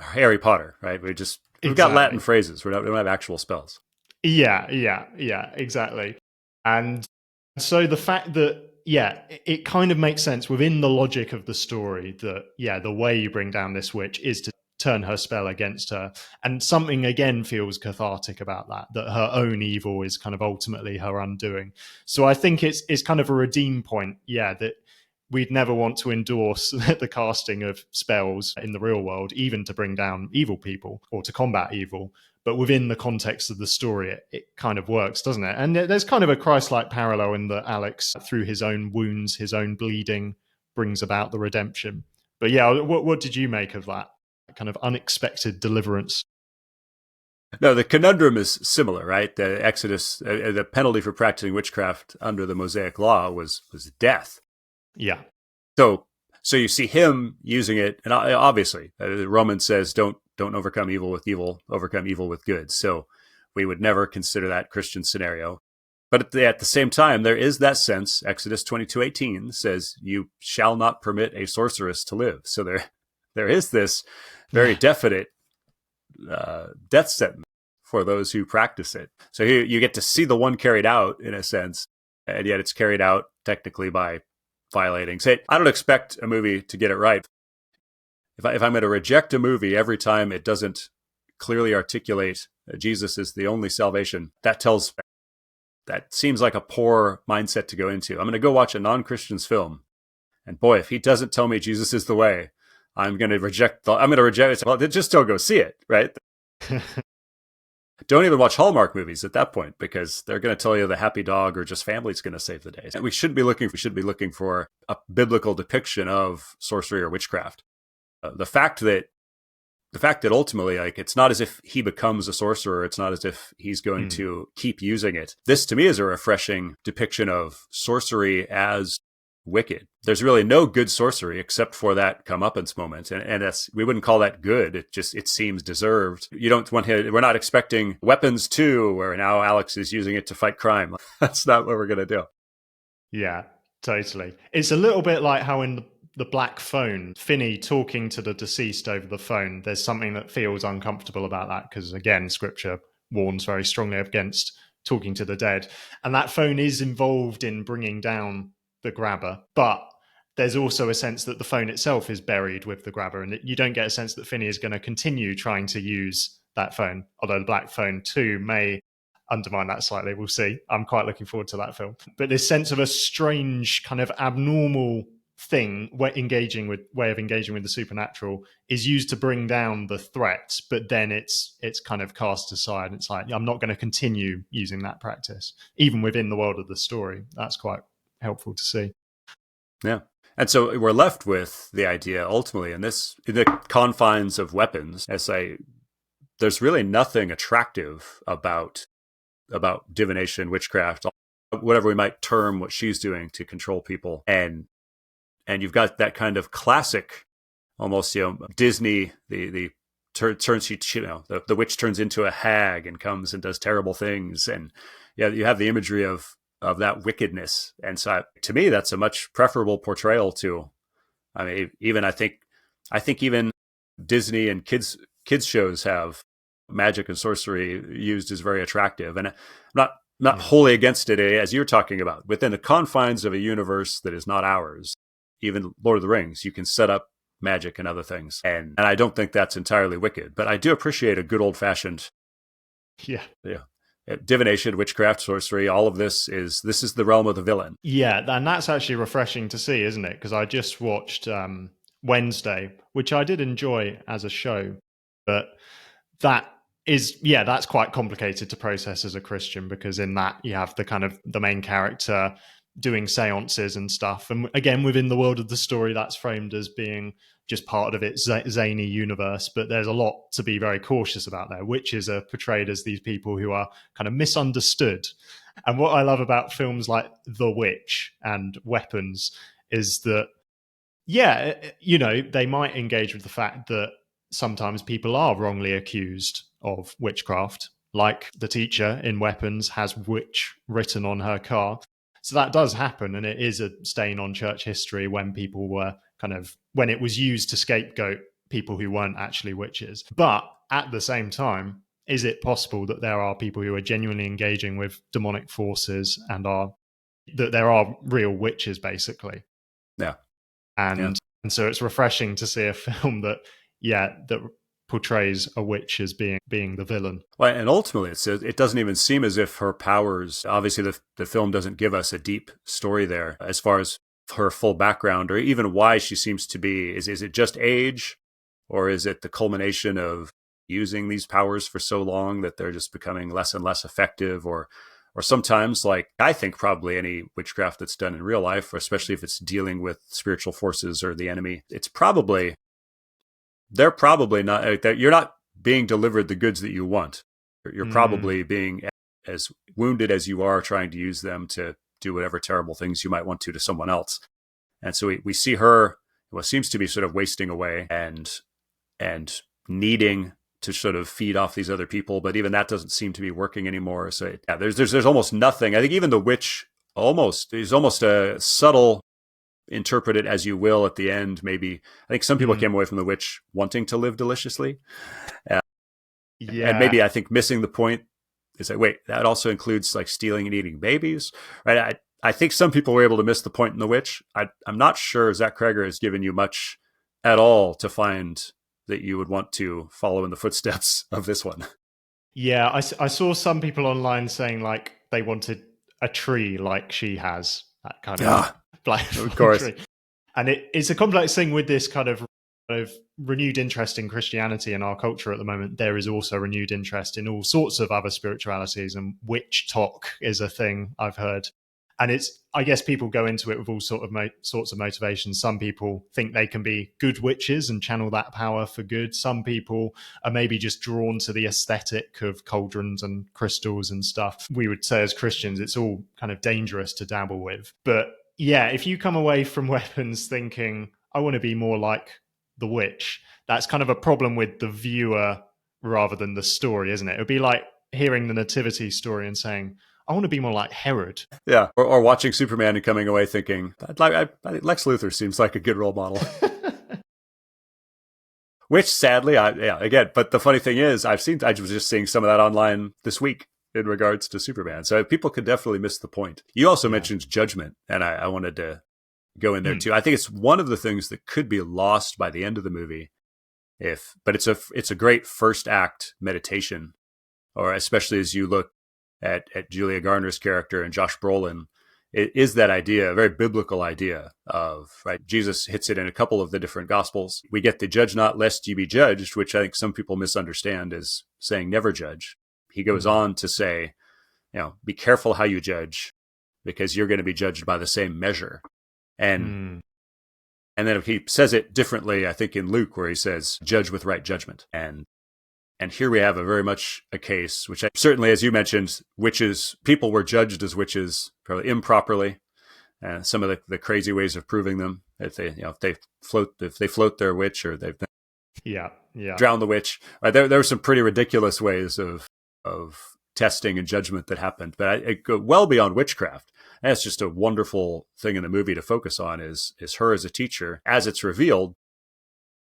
Harry Potter, right? We've got Latin phrases. We don't have actual spells. Yeah, exactly. And so the fact that, it kind of makes sense within the logic of the story that, the way you bring down this witch is to turn her spell against her. And something, again, feels cathartic about that her own evil is kind of ultimately her undoing. So I think it's kind of a redeem point, that we'd never want to endorse the casting of spells in the real world, even to bring down evil people or to combat evil. But within the context of the story, it kind of works, doesn't it? And there's kind of a Christ-like parallel in that Alex, through his own wounds, his own bleeding, brings about the redemption. But what did you make of that kind of unexpected deliverance? No, the conundrum is similar, right? The Exodus, the penalty for practicing witchcraft under the Mosaic law was death. Yeah. So you see him using it, and obviously, Romans says, don't overcome evil with evil, overcome evil with good. So we would never consider that Christian scenario. But at the same time, there is that sense, Exodus 22:18 says, you shall not permit a sorceress to live. So there is this very definite death sentence for those who practice it. So you get to see the one carried out, in a sense, and yet it's carried out technically by violating. Say, I don't expect a movie to get it right. If I'm going to reject a movie every time it doesn't clearly articulate Jesus is the only salvation, that seems like a poor mindset to go into. I'm going to go watch a non-Christian's film, and boy, if he doesn't tell me Jesus is the way, I'm going to reject it. Well, just don't go see it, right? Don't even watch Hallmark movies at that point, because they're going to tell you the happy dog or just family's going to save the day. And we should be looking for a biblical depiction of sorcery or witchcraft. The fact that ultimately, like, it's not as if he becomes a sorcerer. It's not as if he's going to keep using it. This, to me, is a refreshing depiction of sorcery as wicked. There's really no good sorcery except for that comeuppance moment, and we wouldn't call that good. It seems deserved. You don't want we're not expecting Weapons 2, where now Alex is using it to fight crime. That's not what we're going to do. Yeah, totally. It's a little bit like how in the Black Phone, Finney talking to the deceased over the phone, there's something that feels uncomfortable about that, because again, scripture warns very strongly against talking to the dead, and that phone is involved in bringing down the grabber, but there's also a sense that the phone itself is buried with the grabber, and you don't get a sense that Finney is going to continue trying to use that phone, although the Black Phone 2 may undermine that slightly. We'll see. I'm quite looking forward to that film. But this sense of a strange kind of abnormal thing way of engaging with the supernatural is used to bring down the threat, but then it's kind of cast aside. It's like, I'm not going to continue using that practice, even within the world of the story. That's quite helpful to see. Yeah. And so we're left with the idea ultimately in the confines of Weapons, there's really nothing attractive about divination, witchcraft, whatever we might term what she's doing to control people. And you've got that kind of classic, almost, Disney, the witch turns into a hag and comes and does terrible things. And yeah, you have the imagery of that wickedness. And so to me, that's a much preferable portrayal to, I mean, even I think even Disney and kids shows have magic and sorcery used as very attractive. And I'm not wholly against it, as you're talking about. Within the confines of a universe that is not ours, even Lord of the Rings, you can set up magic and other things. And I don't think that's entirely wicked, but I do appreciate a good old fashioned divination, witchcraft, sorcery. All of this is the realm of the villain. Yeah, and that's actually refreshing to see, isn't it? Because I just watched Wednesday, which I did enjoy as a show, but that's quite complicated to process as a Christian, because in that you have the kind of the main character doing seances and stuff, and again, within the world of the story, that's framed as being just part of its zany universe, but there's a lot to be very cautious about there. Witches are portrayed as these people who are kind of misunderstood. And what I love about films like The Witch and Weapons is that, they might engage with the fact that sometimes people are wrongly accused of witchcraft, like the teacher in Weapons has witch written on her car. So that does happen, and it is a stain on church history when people were when it was used to scapegoat people who weren't actually witches. But at the same time, is it possible that there are people who are genuinely engaging with demonic forces and that there are real witches, basically? Yeah. And so it's refreshing to see a film that portrays a witch as being the villain. Well, and ultimately, it doesn't even seem as if her powers, obviously the film doesn't give us a deep story there as far as her full background or even why she seems to be. Is it just age, or is it the culmination of using these powers for so long that they're just becoming less and less effective? Or sometimes, like I think probably any witchcraft that's done in real life, or especially if it's dealing with spiritual forces or the enemy, they're probably not, you're not being delivered the goods that you want. You're probably being as wounded as you are trying to use them to do whatever terrible things you might want to someone else. And so we see her, what seems to be sort of wasting away and needing to sort of feed off these other people, but even that doesn't seem to be working anymore. So there's almost nothing. I think even the witch is almost a subtle, interpret it as you will at the end. Maybe I think some people came away from the witch wanting to live deliciously. And maybe I think missing the point is like, wait, that also includes like stealing and eating babies, right? I think some people were able to miss the point in The Witch. I'm not sure Zach Kreger has given you much at all to find that you would want to follow in the footsteps of this one. Yeah, I saw some people online saying like they wanted a tree like she has, that kind of black of course. tree. And it's a complex thing with this kind of renewed interest in Christianity and our culture at the moment. There is also renewed interest in all sorts of other spiritualities, and witch talk is a thing I've heard. And I guess people go into it with all sorts of motivations. Some people think they can be good witches and channel that power for good. Some people are maybe just drawn to the aesthetic of cauldrons and crystals and stuff. We would say as Christians, it's all kind of dangerous to dabble with. But yeah, if you come away from Weapons thinking, I want to be more like the witch, that's kind of a problem with the viewer rather than the story, isn't it? It would be like hearing the nativity story and saying, I want to be more like Herod. Yeah, or watching Superman and coming away thinking, Lex Luthor seems like a good role model. Which, sadly, but the funny thing is, I was just seeing some of that online this week in regards to Superman. So people could definitely miss the point. You also mentioned judgment, and I wanted to go in there too. I think it's one of the things that could be lost by the end of the movie, but it's a great first act meditation, or especially as you look at Julia Garner's character and Josh Brolin, it is that idea, a very biblical idea of, right? Jesus hits it in a couple of the different gospels. We get the judge not lest you be judged, which I think some people misunderstand as saying never judge. He goes on to say, be careful how you judge, because you're going to be judged by the same measure. And then he says it differently, I think, in Luke, where he says, judge with right judgment. And here we have a very much a case, which certainly, as you mentioned, people were judged as witches probably improperly. Some of the crazy ways of proving them, if they float their witch, or they've drowned the witch. There were some pretty ridiculous ways of testing and judgment that happened, but it go well beyond witchcraft. And that's just a wonderful thing in the movie to focus on is her as a teacher. As it's revealed,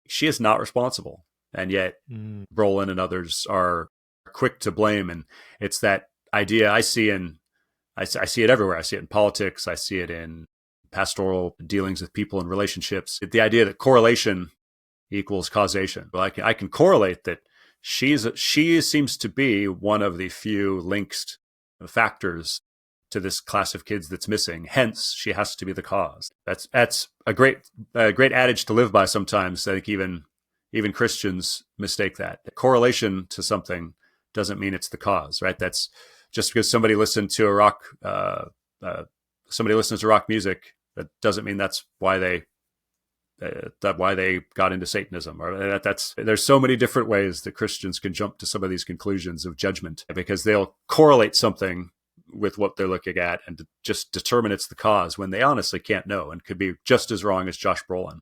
she is not responsible. And yet Brolin and others are quick to blame. And it's that idea I see it everywhere. I see it in politics. I see it in pastoral dealings with people and relationships. The idea that correlation equals causation. Well, I can correlate that she seems to be one of the few linked factors to this class of kids that's missing. Hence, she has to be the cause. That's a great adage to live by sometimes. I think even Christians mistake that. The correlation to something doesn't mean it's the cause, right? That's just because somebody listens to rock music, that doesn't mean that's why they got into Satanism. Or there's so many different ways that Christians can jump to some of these conclusions of judgment, because they'll correlate something with what they're looking at and just determine it's the cause when they honestly can't know and could be just as wrong as Josh Brolin.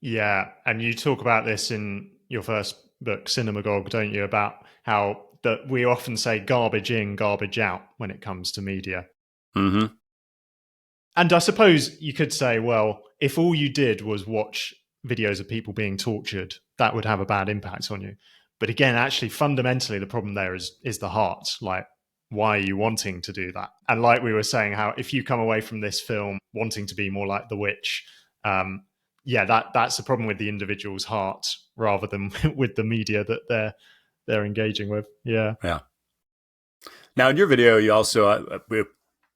Yeah. And you talk about this in your first book, Cinemagogue, don't you? About how that we often say garbage in, garbage out when it comes to media. Mm-hmm. And I suppose you could say, well, if all you did was watch videos of people being tortured, that would have a bad impact on you. But again, actually, fundamentally, the problem there is the heart. Like, why are you wanting to do that? And like we were saying, how if you come away from this film wanting to be more like the witch, that's the problem with the individual's heart rather than with the media that they're engaging with. Yeah. Now, in your video, you also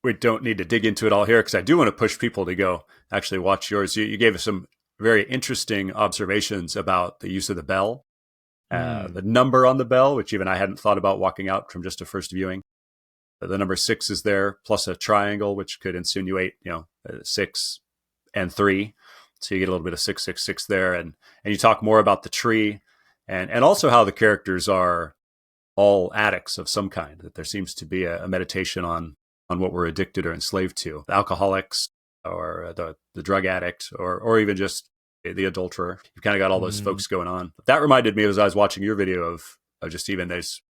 we don't need to dig into it all here, because I do want to push people to go actually watch yours. You gave us some very interesting observations about the use of the bell, the number on the bell, which even I hadn't thought about walking out from just a first viewing. The number 6 is there, plus a triangle, which could insinuate, 6 and 3. So you get a little bit of 666 there. And you talk more about the tree and also how the characters are all addicts of some kind, that there seems to be a meditation on what we're addicted or enslaved to. The alcoholics or the drug addict or even just the adulterer. You've kind of got all those folks going on. That reminded me as I was watching your video of just even there's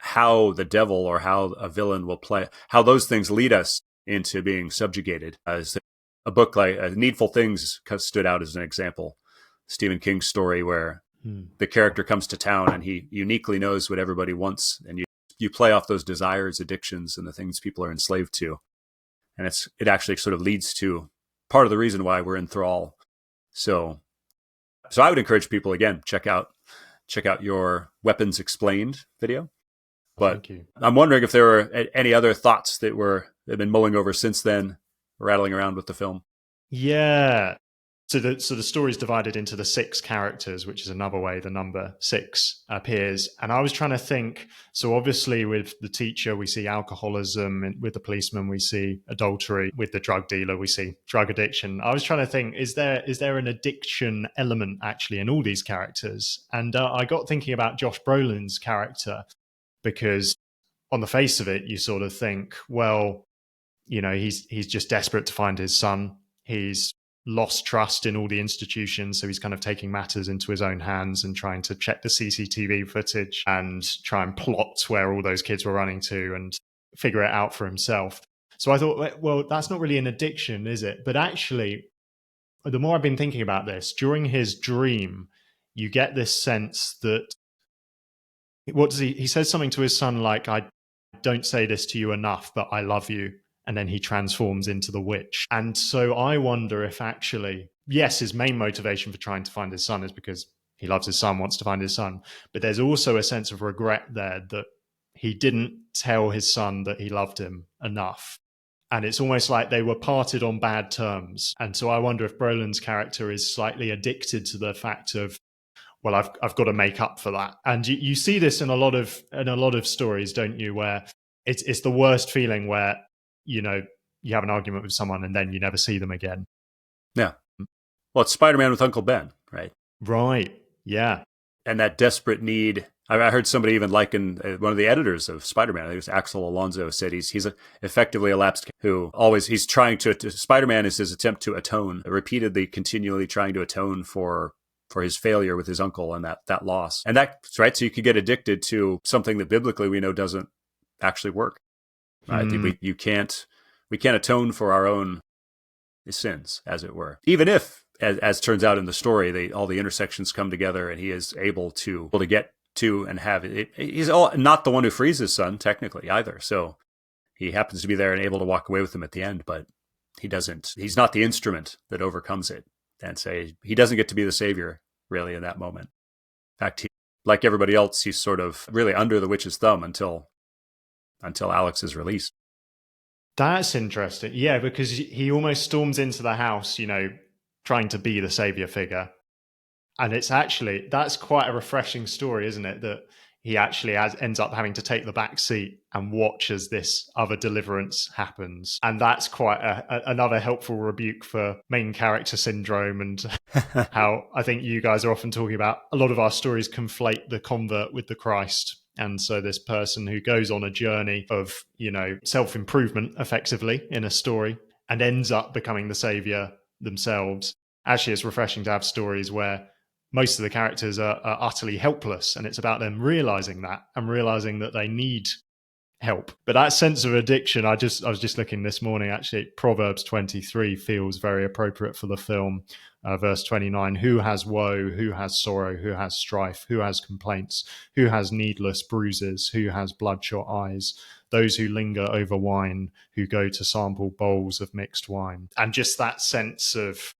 how the devil or how a villain will play, how those things lead us into being subjugated. As a book like Needful Things stood out as an example. Stephen King's story where the character comes to town and he uniquely knows what everybody wants. And you play off those desires, addictions, and the things people are enslaved to. And it actually sort of leads to part of the reason why we're in thrall. So I would encourage people, again, check out check out your Weapons Explained video. But Thank you. I'm wondering if there were any other thoughts that have been mulling over since then, rattling around with the film. Yeah. So the story's divided into the 6 characters, which is another way the number 6 appears. And I was trying to think, so obviously with the teacher, we see alcoholism, and with the policeman, we see adultery, with the drug dealer, we see drug addiction. I was trying to think, is there an addiction element actually in all these characters? And I got thinking about Josh Brolin's character, because on the face of it, you sort of think, well, he's just desperate to find his son. He's lost trust in all the institutions, so he's kind of taking matters into his own hands and trying to check the CCTV footage and try and plot where all those kids were running to and figure it out for himself. So I thought, well, that's not really an addiction, is it? But actually, the more I've been thinking about this, during his dream, you get this sense that, what does he says something to his son like, I don't say this to you enough, but I love you. And then he transforms into the witch. And so I wonder if actually, yes, his main motivation for trying to find his son is because he loves his son, wants to find his son. But there's also a sense of regret there that he didn't tell his son that he loved him enough. And it's almost like they were parted on bad terms. And so I wonder if Brolin's character is slightly addicted to the fact of, well, I've got to make up for that. And you see this in a lot of stories, don't you, where it's the worst feeling where, you have an argument with someone and then you never see them again. Yeah. Well, it's Spider-Man with Uncle Ben, right? Right. Yeah. And that desperate need. I heard somebody even liken one of the editors of Spider-Man, I think it was Axel Alonso, said he's effectively a lapsed who he's trying to Spider-Man is his attempt to atone, repeatedly, continually trying to atone for his failure with his uncle and that loss. And that's right. So you could get addicted to something that biblically we know doesn't actually work. I think we can't atone for our own sins, as it were. Even if, as turns out in the story, all the intersections come together and he is able to get to and have it. He's not the one who frees his son, technically, either. So he happens to be there and able to walk away with him at the end, but he doesn't. He's not the instrument that overcomes it. And say he doesn't get to be the savior, really, in that moment. In fact, like everybody else, he's sort of really under the witch's thumb until Alex is released. That's interesting. Yeah, because he almost storms into the house, trying to be the savior figure. And that's quite a refreshing story, isn't it? That he actually ends up having to take the back seat and watch as this other deliverance happens. And that's quite another helpful rebuke for main character syndrome, and how I think you guys are often talking about a lot of our stories conflate the convert with the Christ. And so this person who goes on a journey of, self-improvement effectively in a story and ends up becoming the savior themselves. Actually, it's refreshing to have stories where most of the characters are utterly helpless, and it's about them realizing that and realizing that they need help. But that sense of addiction, I was just looking this morning, actually, Proverbs 23 feels very appropriate for the film. Verse 29, who has woe, who has sorrow, who has strife, who has complaints, who has needless bruises, who has bloodshot eyes, those who linger over wine, who go to sample bowls of mixed wine. And just that sense of,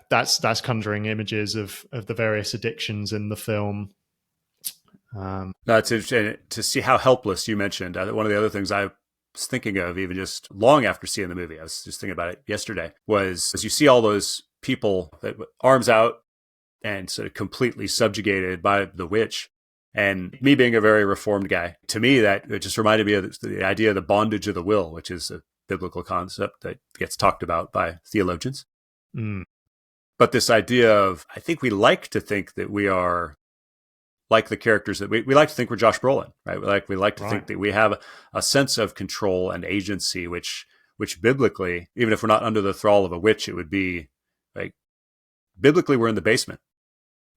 that's conjuring images of the various addictions in the film. It's interesting to see how helpless you mentioned. One of the other things I was thinking of, even just long after seeing the movie, I was just thinking about it yesterday, was as you see all those people that arms out and sort of completely subjugated by the witch. And me being a very reformed guy, to me, that it just reminded me of the idea of the bondage of the will, which is a biblical concept that gets talked about by theologians. But this idea of, I think we like to think that we are like the characters that we like to think we're Josh Brolin, right? We like to think that we have a sense of control and agency, which biblically, even if we're not under the thrall of a witch, it would be like, biblically, we're in the basement,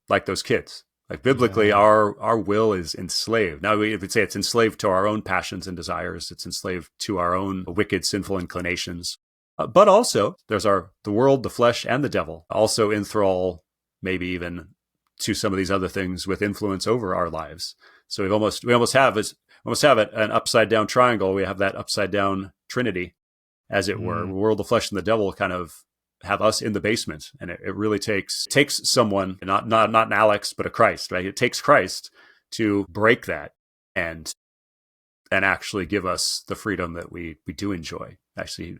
like those kids. Like biblically, our will is enslaved. Now, we would say it's enslaved to our own passions and desires. It's enslaved to our own wicked, sinful inclinations. But also, there's the world, the flesh, and the devil also enthrall, maybe even to some of these other things with influence over our lives. So we almost have an upside down triangle. We have that upside down trinity, as it were. The world, the flesh, and the devil kind of have us in the basement. And it really takes someone, not an Alex, but a Christ, right? It takes Christ to break that and actually give us the freedom that we do enjoy. Actually,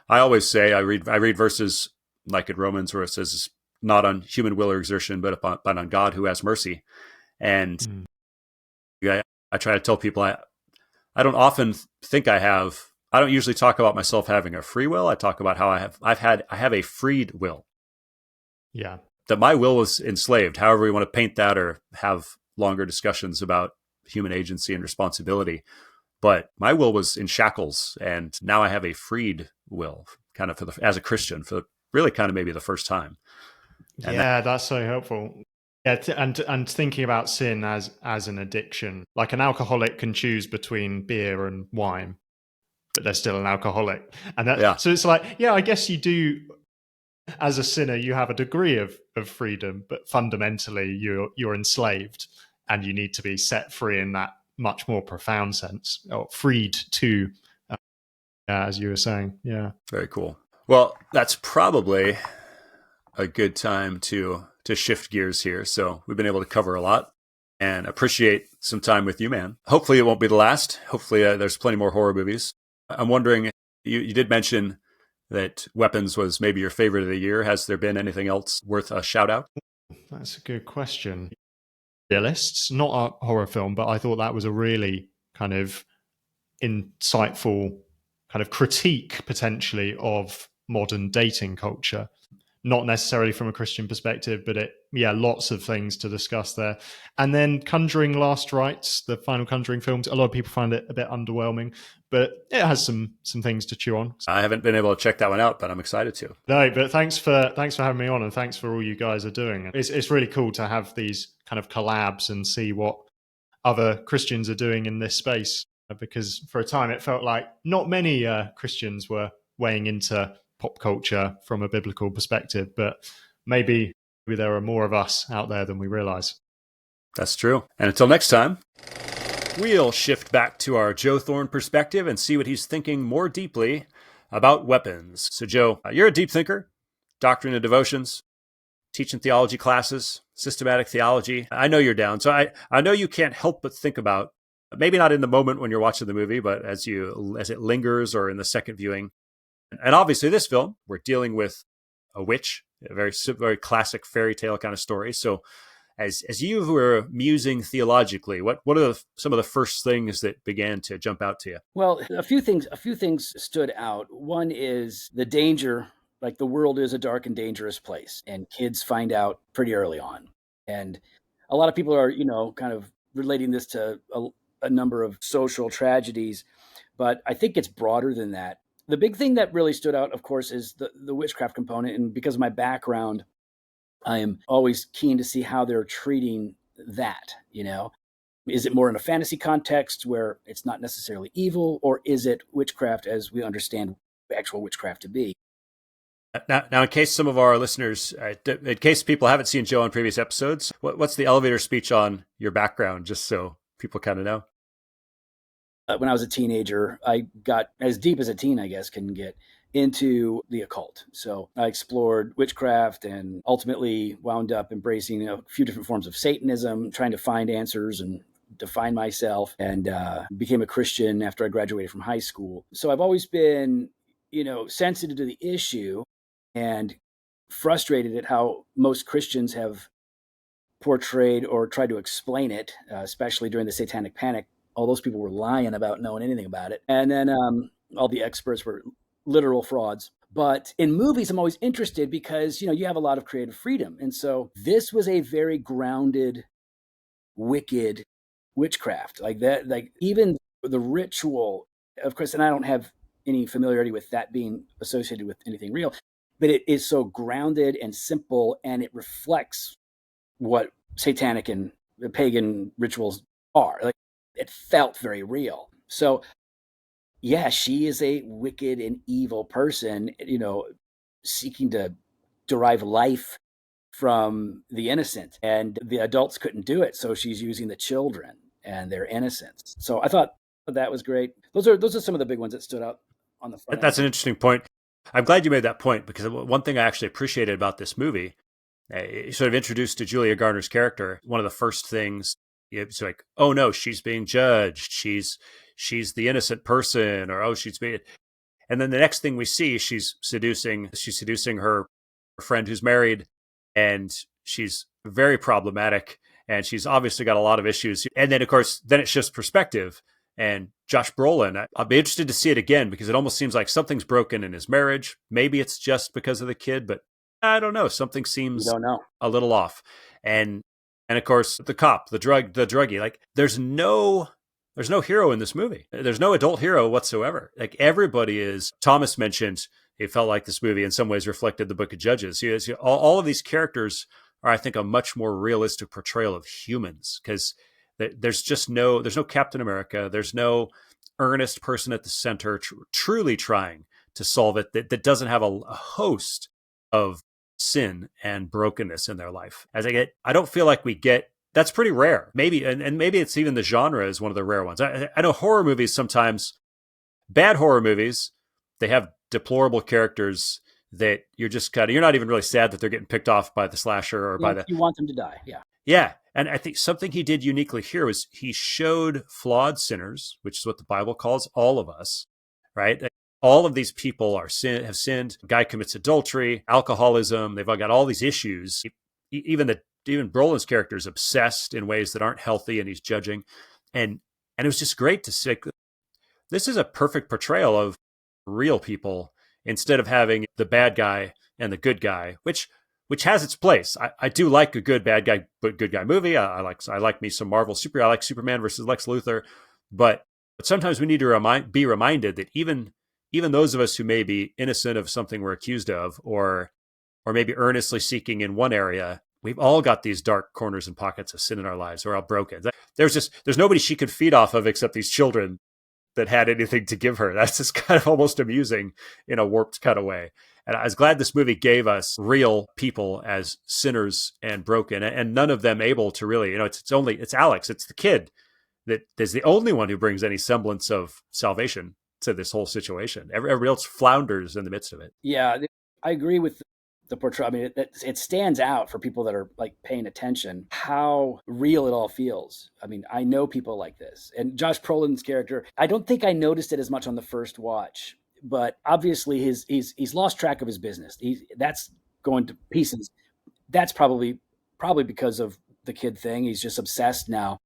I always say I read verses like in Romans where it says, not on human will or exertion, but on God who has mercy. And I try to tell people I don't often think I don't usually talk about myself having a free will. I talk about how I have a freed will. Yeah. That my will was enslaved, however we want to paint that or have longer discussions about human agency and responsibility. But my will was in shackles, and now I have a freed will, kind of as a Christian, for really kind of maybe the first time. And that's so helpful. Yeah, and thinking about sin as an addiction, like an alcoholic can choose between beer and wine, but they're still an alcoholic. And so it's like, yeah, I guess you do, as a sinner, you have a degree of freedom, but fundamentally you're enslaved, and you need to be set free in that much more profound sense, or freed to, as you were saying. Yeah. Very cool. Well, that's probably a good time to shift gears here. So we've been able to cover a lot and appreciate some time with you, man. Hopefully it won't be the last. Hopefully there's plenty more horror movies. I'm wondering, you did mention that Weapons was maybe your favorite of the year. Has there been anything else worth a shout out? That's a good question. Realists, not a horror film, but I thought that was a really kind of insightful kind of critique potentially of modern dating culture. Not necessarily from a Christian perspective, but lots of things to discuss there. And then Conjuring Last Rites, the final Conjuring films, a lot of people find it a bit underwhelming, but it has some things to chew on. I haven't been able to check that one out, but I'm excited to. No, but thanks for having me on, and thanks for all you guys are doing. It's really cool to have these kind of collabs and see what other Christians are doing in this space, because for a time it felt like not many Christians were weighing into pop culture from a biblical perspective, but maybe there are more of us out there than we realize. That's true. And until next time, we'll shift back to our Joe Thorn perspective and see what he's thinking more deeply about weapons. So Joe, you're a deep thinker, doctrine and devotions, teaching theology classes, systematic theology. I know you're down. So I know you can't help but think about, maybe not in the moment when you're watching the movie, but as it lingers or in the second viewing. And obviously this film, we're dealing with a witch, a very, very classic fairy tale kind of story. So as you were musing theologically, what are some of the first things that began to jump out to you? Well, a few things stood out. One is the danger, like the world is a dark and dangerous place, and kids find out pretty early on. And a lot of people are, kind of relating this to a number of social tragedies, but I think it's broader than that. The big thing that really stood out, of course, is the witchcraft component. And because of my background, I am always keen to see how they're treating that, Is it more in a fantasy context where it's not necessarily evil, or is it witchcraft as we understand actual witchcraft to be? Now, in case some of our listeners, in case people haven't seen Joe on previous episodes, what's the elevator speech on your background, just so people kind of know? When I was a teenager, I got as deep as a teen, I guess, can get into the occult. So I explored witchcraft and ultimately wound up embracing a few different forms of Satanism, trying to find answers and define myself, and became a Christian after I graduated from high school. So I've always been, sensitive to the issue and frustrated at how most Christians have portrayed or tried to explain it, especially during the Satanic Panic. All those people were lying about knowing anything about it. And then all the experts were literal frauds. But in movies, I'm always interested because, you have a lot of creative freedom. And so this was a very grounded, wicked witchcraft like that. Like even the ritual, of course, and I don't have any familiarity with that being associated with anything real, but it is so grounded and simple, and it reflects what satanic and pagan rituals are. Like, it felt very real. So, yeah, she is a wicked and evil person, seeking to derive life from the innocent. And the adults couldn't do it, so she's using the children and their innocence. So I thought that was great. Those are some of the big ones that stood out on the front. That's an interesting point. I'm glad you made that point, because one thing I actually appreciated about this movie, sort of introduced to Julia Garner's character, one of the first things, it's like, oh no, she's being judged. She's the innocent person, or oh, she's being. And then the next thing we see, she's seducing her friend who's married, and she's very problematic, and she's obviously got a lot of issues. And then, of course, then it shifts perspective. And Josh Brolin, I'll be interested to see it again, because it almost seems like something's broken in his marriage. Maybe it's just because of the kid, but I don't know. Something seems a little off. And of course, the cop, the druggie, like there's no hero in this movie. There's no adult hero whatsoever. Like everybody is. Thomas mentioned it felt like this movie in some ways reflected the Book of Judges. All of these characters are, I think, a much more realistic portrayal of humans, because there's no Captain America. There's no earnest person at the center truly trying to solve it that doesn't have a host of sin and brokenness in their life. I don't feel like we get. That's pretty rare. Maybe, and maybe it's even the genre is one of the rare ones. I know horror movies sometimes, bad horror movies, they have deplorable characters that you're not even really sad that they're getting picked off by the slasher or you want them to die. Yeah. Yeah. And I think something he did uniquely here was he showed flawed sinners, which is what the Bible calls all of us, right? All of these people have sinned. A guy commits adultery, alcoholism. They've all got all these issues. Even Brolin's character is obsessed in ways that aren't healthy, and he's judging. And it was just great to see. This is a perfect portrayal of real people, instead of having the bad guy and the good guy, which has its place. I do like a good bad guy, but good guy movie. I like me some Marvel I like Superman versus Lex Luthor, but sometimes we need to be reminded that even those of us who may be innocent of something we're accused of, or maybe earnestly seeking in one area, we've all got these dark corners and pockets of sin in our lives. We're all broken. There's nobody she could feed off of except these children that had anything to give her. That's just kind of almost amusing in a warped kind of way. And I was glad this movie gave us real people as sinners and broken, and none of them able to really, it's Alex, it's the kid that is the only one who brings any semblance of salvation to this whole situation. Everybody else flounders in the midst of it. Yeah, I agree with the portrayal. I mean, it stands out for people that are like paying attention how real it all feels. I mean, I know people like this. And Josh Brolin's character, I don't think I noticed it as much on the first watch, but obviously he's lost track of his business. That's going to pieces. That's probably because of the kid thing. He's just obsessed now.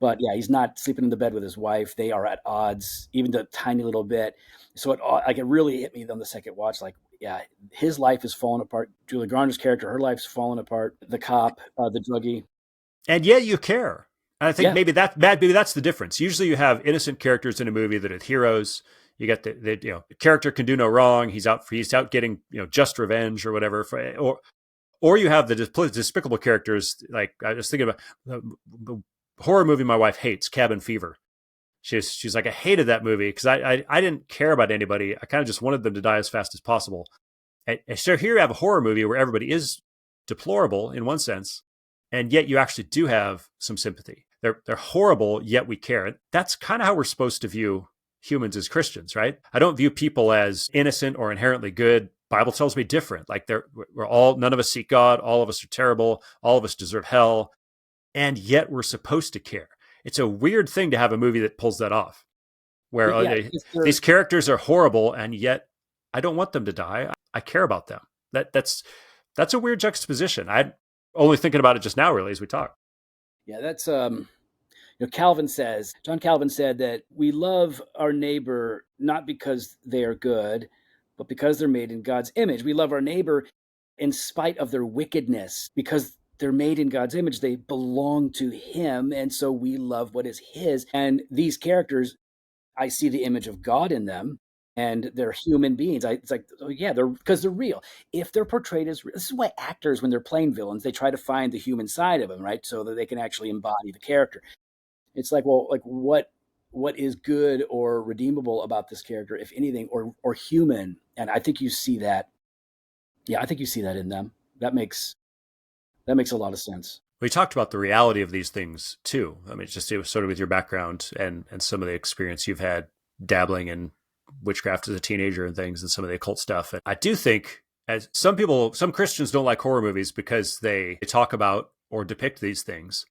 But yeah, he's not sleeping in the bed with his wife. They are at odds, even a tiny little bit. So it really hit me on the second watch. Like, yeah, his life is falling apart. Julia Garner's character, her life's falling apart. The cop, the druggie, and yet you care. And I think maybe that's the difference. Usually, you have innocent characters in a movie that are heroes. You get the character can do no wrong. He's out getting just revenge or whatever. Or you have the despicable characters. Like I was thinking about the horror movie my wife hates, Cabin Fever. She's like, I hated that movie because I didn't care about anybody. I kind of just wanted them to die as fast as possible. And so here you have a horror movie where everybody is deplorable in one sense, and yet you actually do have some sympathy. They're horrible, yet we care. That's kind of how we're supposed to view humans as Christians, right? I don't view people as innocent or inherently good. Bible tells me different. Like none of us seek God. All of us are terrible. All of us deserve hell. And yet we're supposed to care. It's a weird thing to have a movie that pulls that off, where these characters are horrible, and yet I don't want them to die. I care about them. That's a weird juxtaposition. I'm only thinking about it just now, really, as we talk. Yeah, that's John Calvin said that we love our neighbor not because they are good, but because they're made in God's image. We love our neighbor in spite of their wickedness, because they're made in God's image. They belong to him. And so we love what is his. And these characters, I see the image of God in them, and they're human beings. It's like, oh yeah, because they're real. If they're portrayed as real, this is why actors, when they're playing villains, they try to find the human side of them, right? So that they can actually embody the character. It's like, well, like what is good or redeemable about this character, if anything, or human? And I think you see that. Yeah, I think you see that in them. That makes a lot of sense. We talked about the reality of these things too. I mean, just sort of with your background and some of the experience you've had dabbling in witchcraft as a teenager and things and some of the occult stuff. And I do think, as some Christians don't like horror movies because they talk about or depict these things.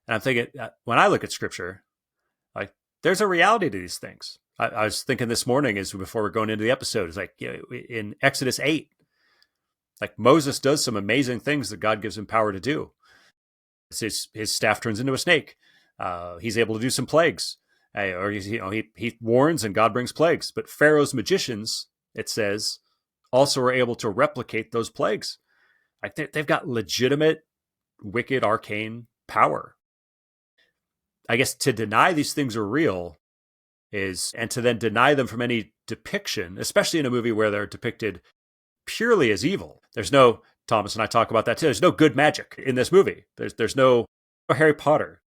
And I'm thinking, when I look at scripture, like, there's a reality to these things. I was thinking this morning, as before we're going into the episode, is like, in Exodus 8, like, Moses does some amazing things that God gives him power to do. His staff turns into a snake. He's able to do some plagues, or he warns and God brings plagues. But Pharaoh's magicians, it says, also are able to replicate those plagues. Like, they've got legitimate, wicked, arcane power. I guess to deny these things are real and to then deny them from any depiction, especially in a movie where they're depicted purely as evil. There's no, Thomas and I talk about that too, there's no good magic in this movie. There's no Harry Potter.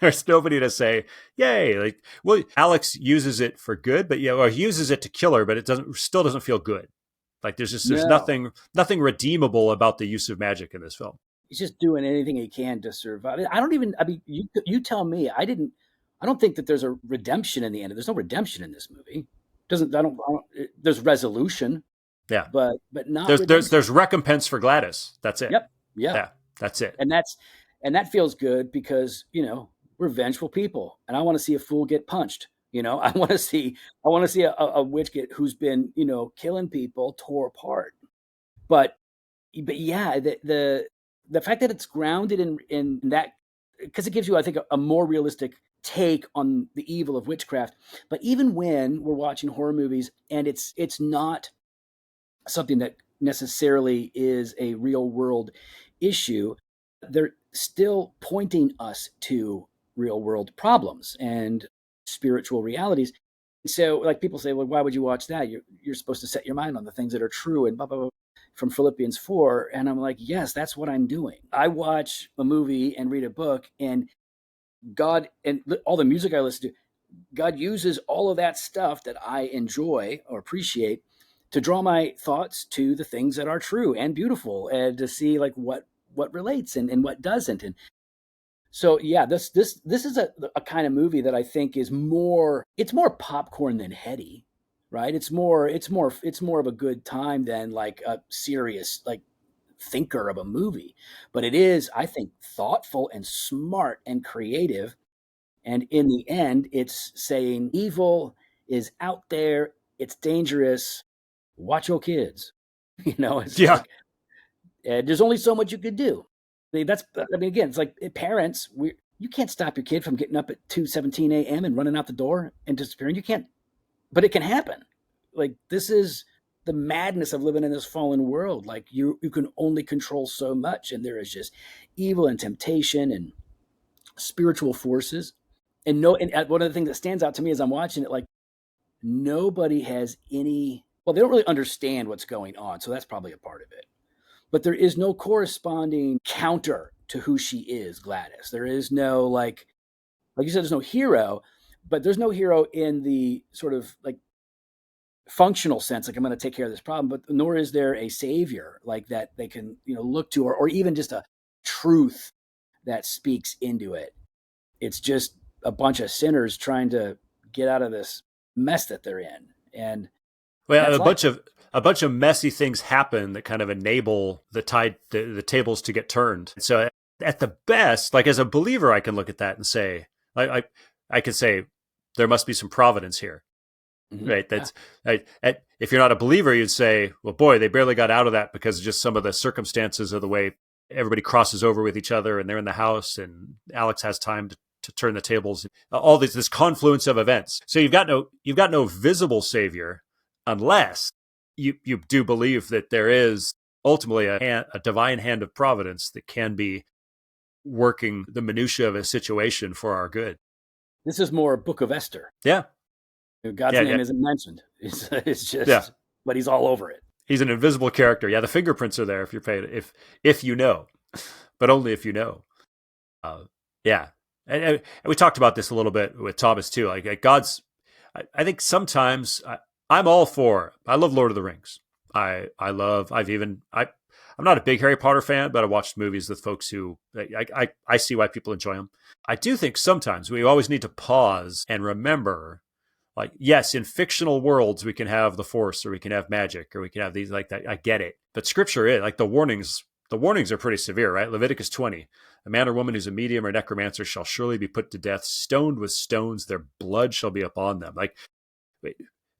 There's nobody to say, yay. Like, well, Alex uses it for good, but he uses it to kill her, but it still doesn't feel good. Like, there's nothing redeemable about the use of magic in this film. He's just doing anything he can to survive. You tell me. I don't think that there's a redemption in the end. There's no redemption in this movie. There's resolution. Yeah. But not there's recompense for Gladys. That's it. Yep. Yeah. That's it. And that feels good because, we're vengeful people, and I want to see a fool get punched. I want to see a witch who's been, killing people, tore apart. But yeah, the fact that it's grounded in that, because it gives you, I think, a more realistic take on the evil of witchcraft. But even when we're watching horror movies and it's not something that necessarily is a real world issue, they're still pointing us to real world problems and spiritual realities. So, like, people say, well, why would you watch that? You're supposed to set your mind on the things that are true and blah, blah, blah, from Philippians 4. And I'm like, yes, that's what I'm doing. I watch a movie and read a book, and God, and all the music I listen to, God uses all of that stuff that I enjoy or appreciate to draw my thoughts to the things that are true and beautiful, and to see, like, what relates and what doesn't. And so, yeah, this is a kind of movie that I think it's more popcorn than heady, right? It's more of a good time than like a serious, like, thinker of a movie. But it is, I think, thoughtful and smart and creative. And in the end, it's saying evil is out there, it's dangerous. Watch your kids. It's like, there's only so much you could do. Again, it's like, parents, you can't stop your kid from getting up at 2:17 a.m. and running out the door and disappearing. You can't, but it can happen. Like, this is the madness of living in this fallen world. Like, you can only control so much, and there is just evil and temptation and spiritual forces. And one of the things that stands out to me as I'm watching it, like, nobody has they don't really understand what's going on. So that's probably a part of it. But there is no corresponding counter to who she is, Gladys. There is no, like you said, there's no hero, but there's no hero in the sort of, like, functional sense, like, I'm going to take care of this problem, but nor is there a savior like that they can, look to, or even just a truth that speaks into it. It's just a bunch of sinners trying to get out of this mess that they're in. And a bunch of messy things happen that kind of enable the tables to get turned. So at the best, like, as a believer, I can look at that and say, I could say there must be some providence here, right? That's if you're not a believer, you'd say, well, boy, they barely got out of that because of just some of the circumstances of the way everybody crosses over with each other, and they're in the house, and Alex has time to turn the tables. All this confluence of events. So you've got no visible savior, unless you do believe that there is ultimately a divine hand of providence that can be working the minutiae of a situation for our good. This is more Book of Esther. Yeah. God's name isn't mentioned. It's just, but he's all over it. He's an invisible character. Yeah, the fingerprints are there if you're paid, if you know, but only if you know. And we talked about this a little bit with Thomas too. Like God's, I think sometimes I'm all for. I love Lord of the Rings. I'm not a big Harry Potter fan, but I watched movies with folks who I see why people enjoy them. I do think sometimes we always need to pause and remember, like, yes, in fictional worlds, we can have the Force, or we can have magic, or we can have these like that. I get it. But Scripture is like the warnings are pretty severe, right? Leviticus 20, a man or woman who's a medium or necromancer shall surely be put to death, stoned with stones, their blood shall be upon them. Like,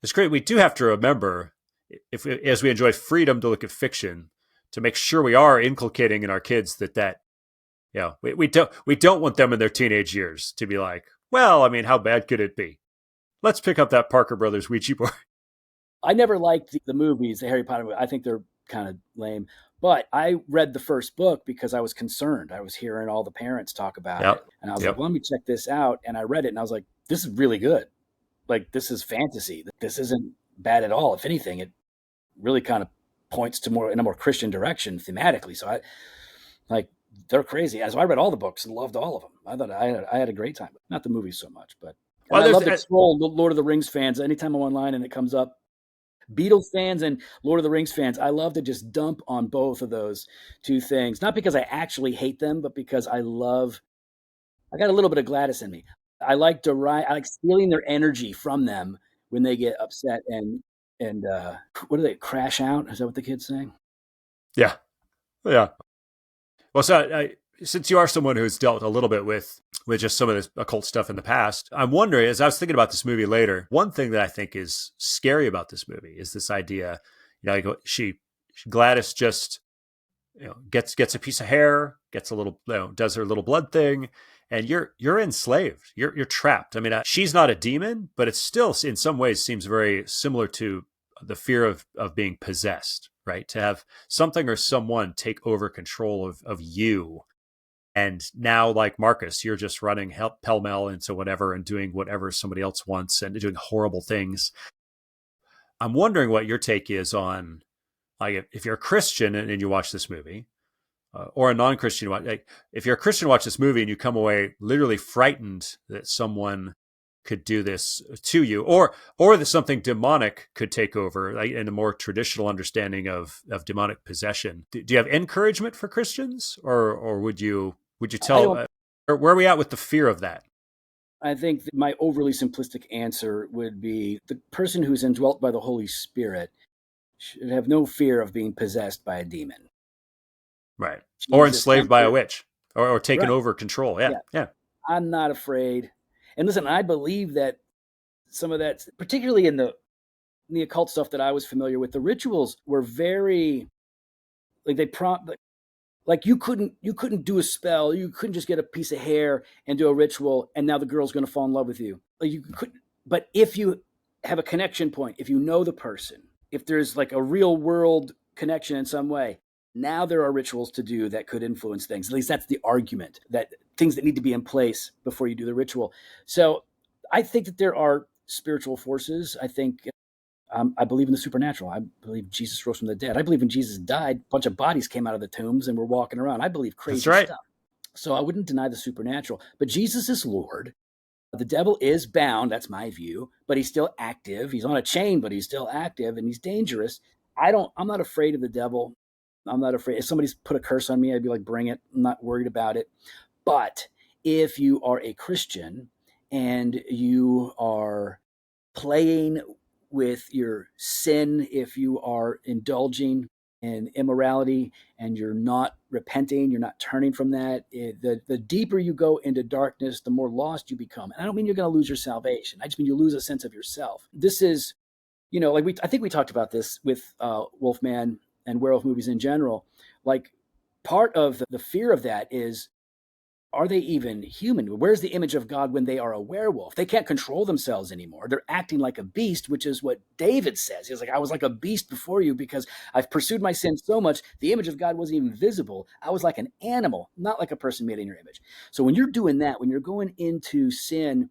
it's great. We do have to remember, as we enjoy freedom to look at fiction, to make sure we are inculcating in our kids that we don't want them in their teenage years to be like, well, I mean, how bad could it be? Let's pick up that Parker Brothers Ouija board. I never liked the movies, the Harry Potter movies. I think they're kind of lame. But I read the first book because I was concerned. I was hearing all the parents talk about it. And I was like, well, let me check this out. And I read it and I was like, this is really good. Like, this is fantasy. This isn't bad at all. If anything, it really kind of points to in a more Christian direction thematically. So they're crazy. So I read all the books and loved all of them. I thought I had a great time. Not the movies so much, but I love to troll Lord of the Rings fans. Anytime I'm online and it comes up, Beatles fans and Lord of the Rings fans, I love to just dump on both of those two things. Not because I actually hate them, but because I got a little bit of Gladys in me. I like stealing their energy from them when they get upset and what do they, crash out? Is that what the kids saying? Yeah. Well, so since you are someone who's dealt a little bit with just some of this occult stuff in the past, I'm wondering, as I was thinking about this movie later, one thing that I think is scary about this movie is this idea, Gladys just, gets a piece of hair, gets a little, does her little blood thing, and you're enslaved. You're trapped. I mean, she's not a demon, but it still, in some ways, seems very similar to the fear of being possessed, right? To have something or someone take over control of you. And now, like Marcus, you're just running pell-mell into whatever and doing whatever somebody else wants and doing horrible things. I'm wondering what your take is on, like, if you're a Christian and you watch this movie, or a non-Christian, if you're a Christian, watch this movie and you come away literally frightened that someone could do this to you, or that something demonic could take over, like in a more traditional understanding of demonic possession. Do you have encouragement for Christians, or would you tell? Where are we at with the fear of that? I think that my overly simplistic answer would be the person who's indwelt by the Holy Spirit should have no fear of being possessed by a demon. Right. Or enslaved by a witch, or taken over control. Yeah. I'm not afraid. And listen, I believe that some of that, particularly in the occult stuff that I was familiar with, the rituals were very, like you couldn't do a spell. You couldn't just get a piece of hair and do a ritual, and now the girl's going to fall in love with you. Like, you could, but if you have a connection point, if you know the person, if there's like a real world connection in some way, now there are rituals to do that could influence things. At least that's the argument, that things that need to be in place before you do the ritual. So I think that there are spiritual forces. I think I believe in the supernatural. I believe Jesus rose from the dead. I believe when Jesus died, a bunch of bodies came out of the tombs and were walking around. I believe crazy stuff. So I wouldn't deny the supernatural. But Jesus is Lord. The devil is bound. That's my view. But he's still active. He's on a chain, but he's still active, and he's dangerous. I'm not afraid of the devil. I'm not afraid. If somebody's put a curse on me, I'd be like, bring it. I'm not worried about it. But if you are a Christian and you are playing with your sin, if you are indulging in immorality and you're not repenting, you're not turning from that, the deeper you go into darkness, the more lost you become. And I don't mean you're going to lose your salvation. I just mean you lose a sense of yourself. This is, I think we talked about this with Wolfman and werewolf movies in general. Like, part of the fear of that is, are they even human? Where's the image of God when they are a werewolf? They can't control themselves anymore. They're acting like a beast, which is what David says. He's like, I was like a beast before you because I've pursued my sin so much, the image of God wasn't even visible. I was like an animal, not like a person made in your image. So when you're doing that, when you're going into sin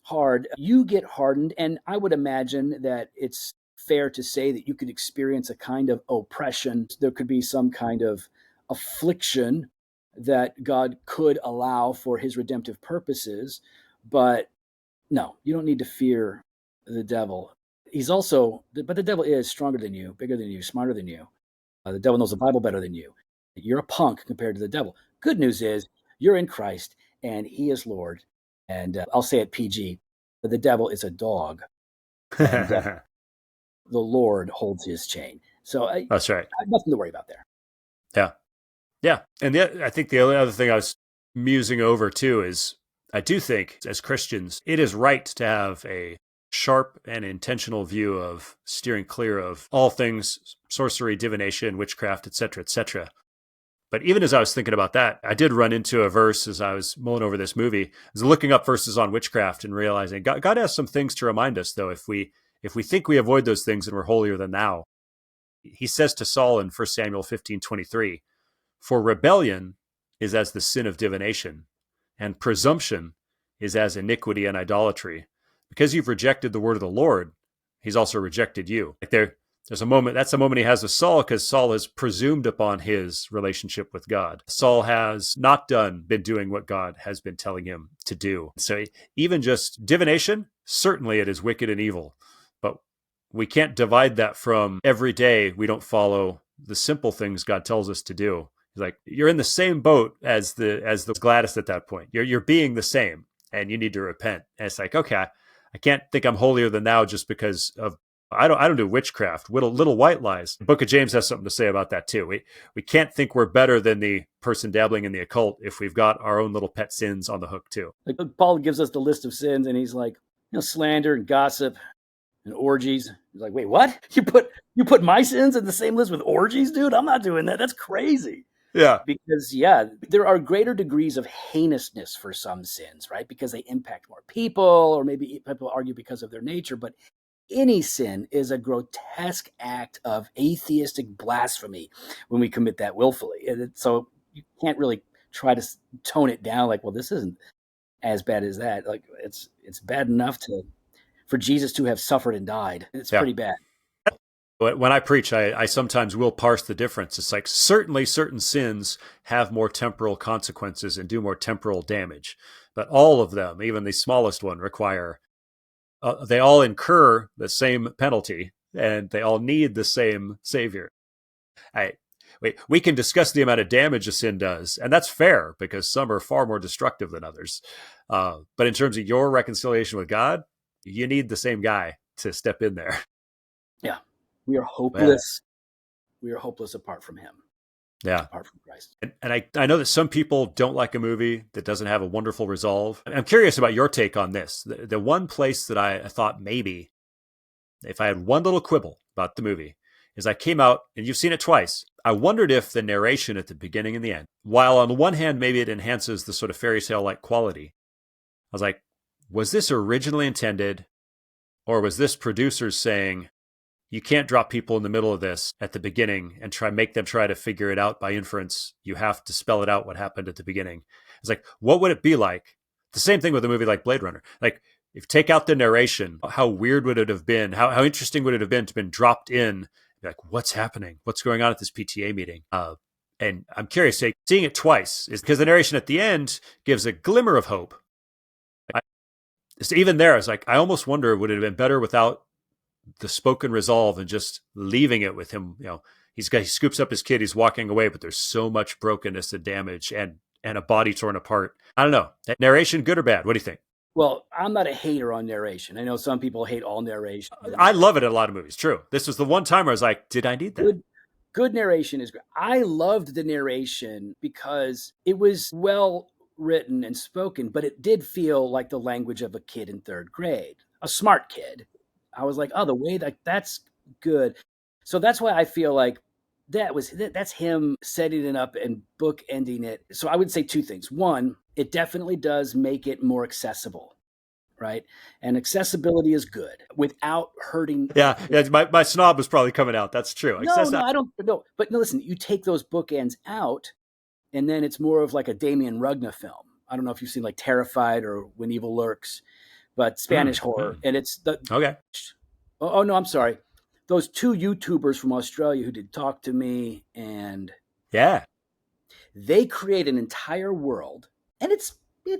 hard, you get hardened. And I would imagine that it's fair to say that you could experience a kind of oppression. There could be some kind of affliction that God could allow for his redemptive purposes. But no, you don't need to fear the devil. But the devil is stronger than you, bigger than you, smarter than you. The devil knows the Bible better than you. You're a punk compared to the devil. Good news is you're in Christ and he is Lord. And I'll say it PG, but the devil is a dog. And the Lord holds his chain. So That's right. I have nothing to worry about there. Yeah. Yeah. And I think the only other thing I was musing over too is I do think as Christians, it is right to have a sharp and intentional view of steering clear of all things sorcery, divination, witchcraft, etc., etc. But even as I was thinking about that, I did run into a verse as I was mulling over this movie. I was looking up verses on witchcraft and realizing God has some things to remind us, though. If we think we avoid those things and we're holier than thou, he says to Saul in 1 Samuel 15:23, "For rebellion is as the sin of divination, and presumption is as iniquity and idolatry. Because you've rejected the word of the Lord, he's also rejected you." Like there's a moment, that's the moment he has with Saul, because Saul has presumed upon his relationship with God. Saul has not been doing what God has been telling him to do. So even just divination, certainly it is wicked and evil, but we can't divide that from every day we don't follow the simple things God tells us to do. He's like, you're in the same boat as the Gladys at that point. You're being the same, and you need to repent. And it's like, okay, I can't think I'm holier than thou just because of I don't do witchcraft, little white lies. The Book of James has something to say about that too. We can't think we're better than the person dabbling in the occult if we've got our own little pet sins on the hook too. Like Paul gives us the list of sins, and he's like, slander and gossip and orgies. He's like, wait, what? You put my sins in the same list with orgies, dude? I'm not doing that. That's crazy. Yeah. Because, there are greater degrees of heinousness for some sins, right? Because they impact more people, or maybe people argue because of their nature. But any sin is a grotesque act of atheistic blasphemy when we commit that willfully. And so you can't really try to tone it down like, well, this isn't as bad as that. Like it's bad enough for Jesus to have suffered and died. It's pretty bad. When I preach, I sometimes will parse the difference. It's like certainly certain sins have more temporal consequences and do more temporal damage, but all of them, even the smallest one, require they all incur the same penalty, and they all need the same savior. We can discuss the amount of damage a sin does, and that's fair because some are far more destructive than others. But in terms of your reconciliation with God, you need the same guy to step in there. Yeah, we are hopeless. We are hopeless apart from him. Yeah. Apart from Christ. And I know that some people don't like a movie that doesn't have a wonderful resolve. I'm curious about your take on this. The one place that I thought maybe, if I had one little quibble about the movie, is I came out, and you've seen it twice, I wondered if the narration at the beginning and the end, while on the one hand, maybe it enhances the sort of fairy tale-like quality, I was like, was this originally intended, or was this producers saying, you can't drop people in the middle of this at the beginning and make them try to figure it out by inference. You have to spell it out what happened at the beginning. It's like, what would it be like? The same thing with a movie like Blade Runner. Like, if you take out the narration, how weird would it have been? How interesting would it have been to have been dropped in? Like, what's happening? What's going on at this PTA meeting? And I'm curious, seeing it twice is because the narration at the end gives a glimmer of hope. Even there, I was like, I almost wonder, would it have been better without the spoken resolve and just leaving it with him? He scoops up his kid, he's walking away, but there's so much brokenness and damage and a body torn apart. I don't know. That narration, good or bad? What do you think? Well, I'm not a hater on narration. I know some people hate all narration. I love it in a lot of movies. True. This was the one time I was like, did I need that? Good narration is great. I loved the narration because it was well written and spoken, but it did feel like the language of a kid in third grade, a smart kid. I was like, oh, the way that's good. So that's why I feel like that's him setting it up and bookending it. So I would say two things. One, it definitely does make it more accessible, right? And accessibility is good without hurting. Yeah. My snob was probably coming out. That's true. No, I don't. No, but no, listen, you take those bookends out, and then it's more of like a Damien Rugna film. I don't know if you've seen like Terrified or When Evil Lurks, but Spanish horror. And it's okay. Oh no, I'm sorry. Those two YouTubers from Australia who did Talk to Me, and they create an entire world, and it's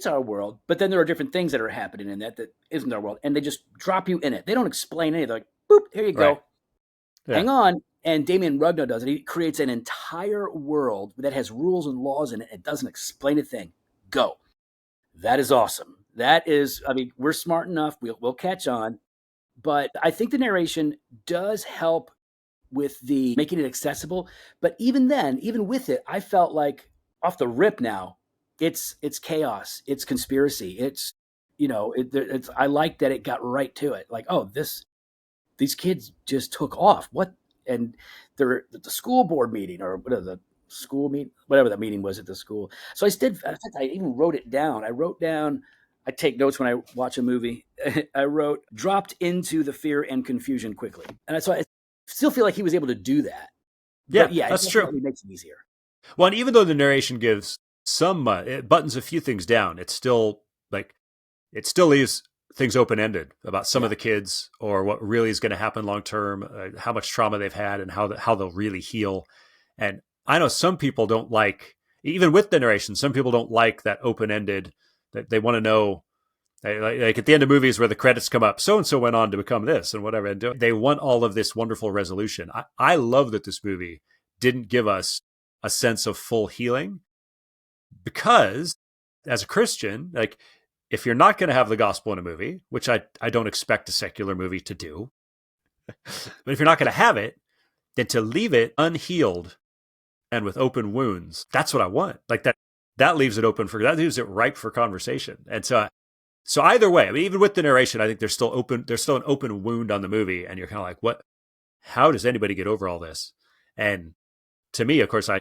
our world, but then there are different things that are happening in that isn't our world, and they just drop you in it. They don't explain anything. They're like, boop, here you go. Right. Yeah. Hang on. And Damien Rugna does it. He creates an entire world that has rules and laws in it. It doesn't explain a thing. Go. That is awesome. That is, I mean, we're smart enough. We'll catch on. But I think the narration does help with the making it accessible. But even then, even with it, I felt like off the rip now, it's chaos, it's conspiracy, it's it's. I like that it got right to it. Like, oh, these kids just took off. What? And they're at the school board meeting or whatever the school meet, whatever that meeting was at the school. So I even wrote it down. I take notes when I watch a movie. I wrote, dropped into the fear and confusion quickly. And so I still feel like he was able to do that. Yeah, But yeah, that's it true. definitely makes it easier. Well, and even though the narration gives some, it buttons a few things down, it still leaves things open ended about some of the kids or what really is going to happen long term, how much trauma they've had, and how they'll really heal. And I know some people don't like, even with the narration, some people don't like that open ended. That they want to know, like at the end of movies where the credits come up, so and so went on to become this and whatever. And they want all of this wonderful resolution. I love that this movie didn't give us a sense of full healing, because as a Christian, like, if you're not going to have the gospel in a movie, which I don't expect a secular movie to do, but if you're not going to have it, then to leave it unhealed and with open wounds, that's what I want. Like that leaves it open that leaves it ripe for conversation. And so either way, I mean, even with the narration, I think there's still an open wound on the movie, and you're kind of like, what? How does anybody get over all this? And to me, of course, I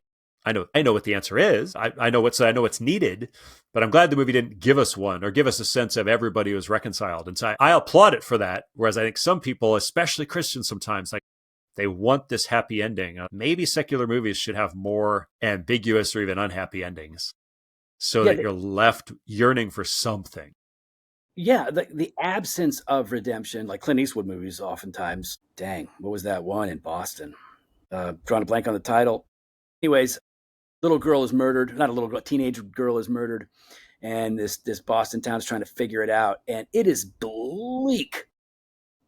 know what the answer is. I know what's needed, but I'm glad the movie didn't give us one or give us a sense of everybody was reconciled. And so I applaud it for that. Whereas I think some people, especially Christians, sometimes like they want this happy ending. Maybe secular movies should have more ambiguous or even unhappy endings, so that you're left yearning for something. Yeah, the absence of redemption, like Clint Eastwood movies, oftentimes. Dang, what was that one in Boston? Drawing a blank on the title. Anyways, little girl is murdered. Not a little girl, teenage girl is murdered, and this Boston town is trying to figure it out. And it is bleak.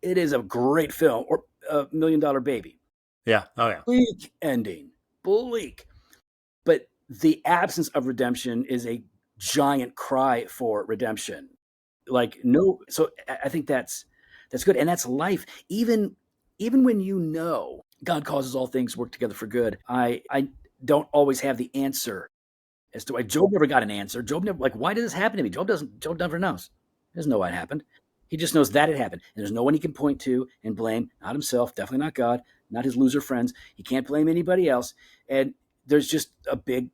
It is a great film. Or $1 Million Baby. Yeah. Oh yeah. Bleak ending. Bleak. But the absence of redemption is a giant cry for redemption. Like, no. So I think that's good, and that's life. Even when God causes all things work together for good, I don't always have the answer as to why. Job never got an answer. Job never, like, why did this happen to me? Job never knows. He doesn't know what happened. He just knows that it happened. And there's no one he can point to and blame. Not himself, definitely not God, not his loser friends. He can't blame anybody else. And there's just a big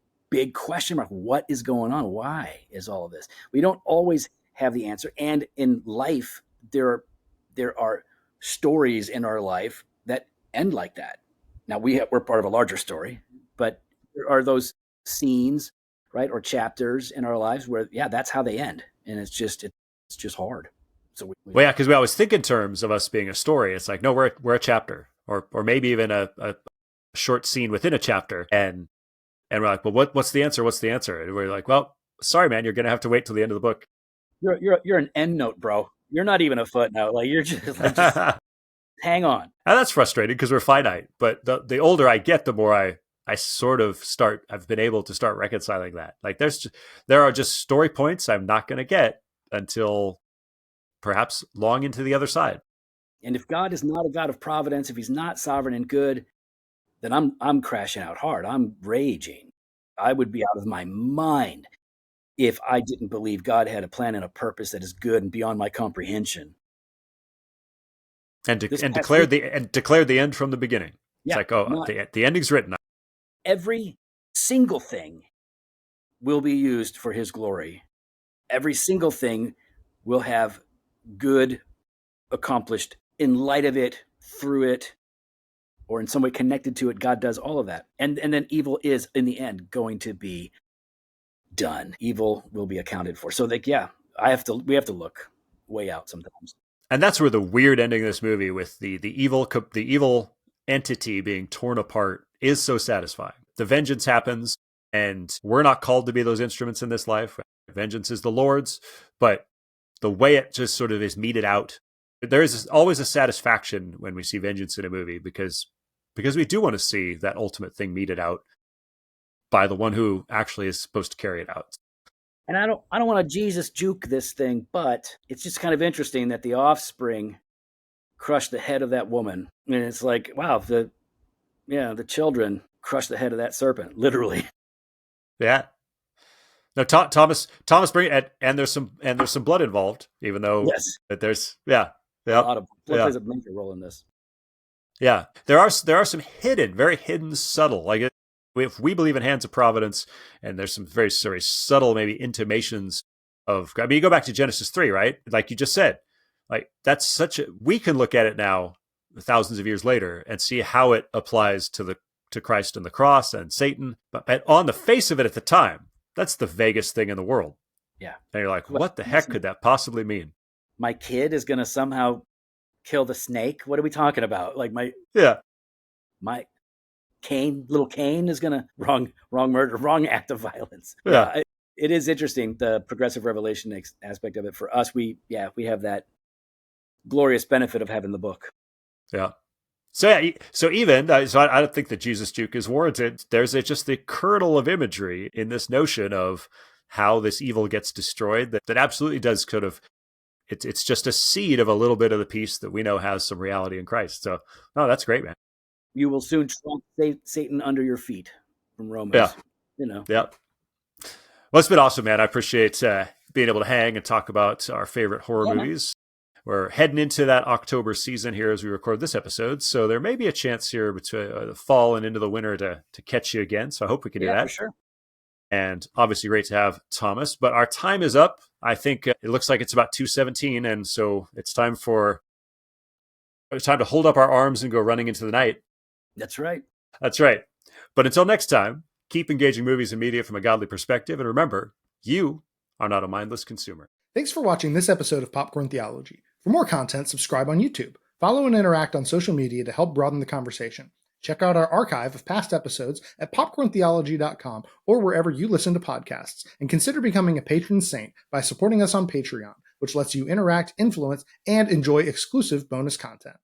question mark. What is going on? Why is all of this? We don't always have the answer. And in life, there are stories in our life that end like that. Now we're part of a larger story, but there are those scenes, right, or chapters in our lives where, that's how they end, and it's just hard. So well, yeah, because we always think in terms of us being a story. It's like, no, we're a chapter, or maybe even a short scene within a chapter, and we're like, well, what's the answer? What's the answer? And we're like, well, sorry, man, you're gonna have to wait till the end of the book. You're an end note, bro. You're not even a footnote. Like, you're just hang on. And that's frustrating because we're finite. But the older I get, the more I sort of I've been able to start reconciling that. Like, there are just story points I'm not going to get until perhaps long into the other side. And if God is not a God of providence, if he's not sovereign and good, then I'm crashing out hard. I'm raging. I would be out of my mind if I didn't believe God had a plan and a purpose that is good and beyond my comprehension. And declared the end from the beginning. It's like, the ending's written. Every single thing will be used for his glory. Every single thing will have good accomplished in light of it, through it, or in some way connected to it. God does all of that. And then evil is, in the end, going to be done. Evil will be accounted for. So we have to look way out sometimes. And that's where the weird ending of this movie, with the evil entity being torn apart, is so satisfying. The vengeance happens, and we're not called to be those instruments in this life. Vengeance is the Lord's, but the way it just sort of is meted out, there is always a satisfaction when we see vengeance in a movie, because we do want to see that ultimate thing meted out by the one who actually is supposed to carry it out. And I don't want to Jesus juke this thing, but it's just kind of interesting that the offspring crush the head of that woman. And it's like, wow, the children crush the head of that serpent, literally. Yeah. No, Thomas bring it, and there's some blood involved, even though Yes, there's a lot of blood plays a major role in this. Yeah, there are some very hidden, subtle, like if we believe in hands of providence, and there's some very subtle maybe intimations of. I mean, you go back to Genesis 3, right? Like you just said, like that's we can look at it now, thousands of years later, and see how it applies to Christ and the cross and Satan. But on the face of it at the time, that's the vaguest thing in the world. Yeah. And you're like, what the heck could that possibly mean? My kid is going to somehow kill the snake. What are we talking about? Like my little Cain is going to wrong murder, wrong act of violence. Yeah. It is interesting. The progressive revelation aspect of it for us. We have that glorious benefit of having the book. Yeah. So I don't think that Jesus juke is warranted. There's just the kernel of imagery in this notion of how this evil gets destroyed that absolutely does kind of, it's just a seed of a little bit of the piece that we know has some reality in Christ. So, no, that's great, man. You will soon trump Satan under your feet from Romans. Yeah. Yeah. Well, it's been awesome, man. I appreciate being able to hang and talk about our favorite horror movies. We're heading into that October season here as we record this episode, so there may be a chance here between the fall and into the winter to catch you again. So I hope we can do that. For sure. And obviously great to have Thomas, but our time is up. I think it looks like it's about 2:17, and so it's time to hold up our arms and go running into the night. That's right. That's right. But until next time, keep engaging movies and media from a godly perspective, and remember, you are not a mindless consumer. Thanks for watching this episode of Popcorn Theology. For more content, subscribe on YouTube. Follow and interact on social media to help broaden the conversation. Check out our archive of past episodes at popcorntheology.com or wherever you listen to podcasts, and consider becoming a patron saint by supporting us on Patreon, which lets you interact, influence, and enjoy exclusive bonus content.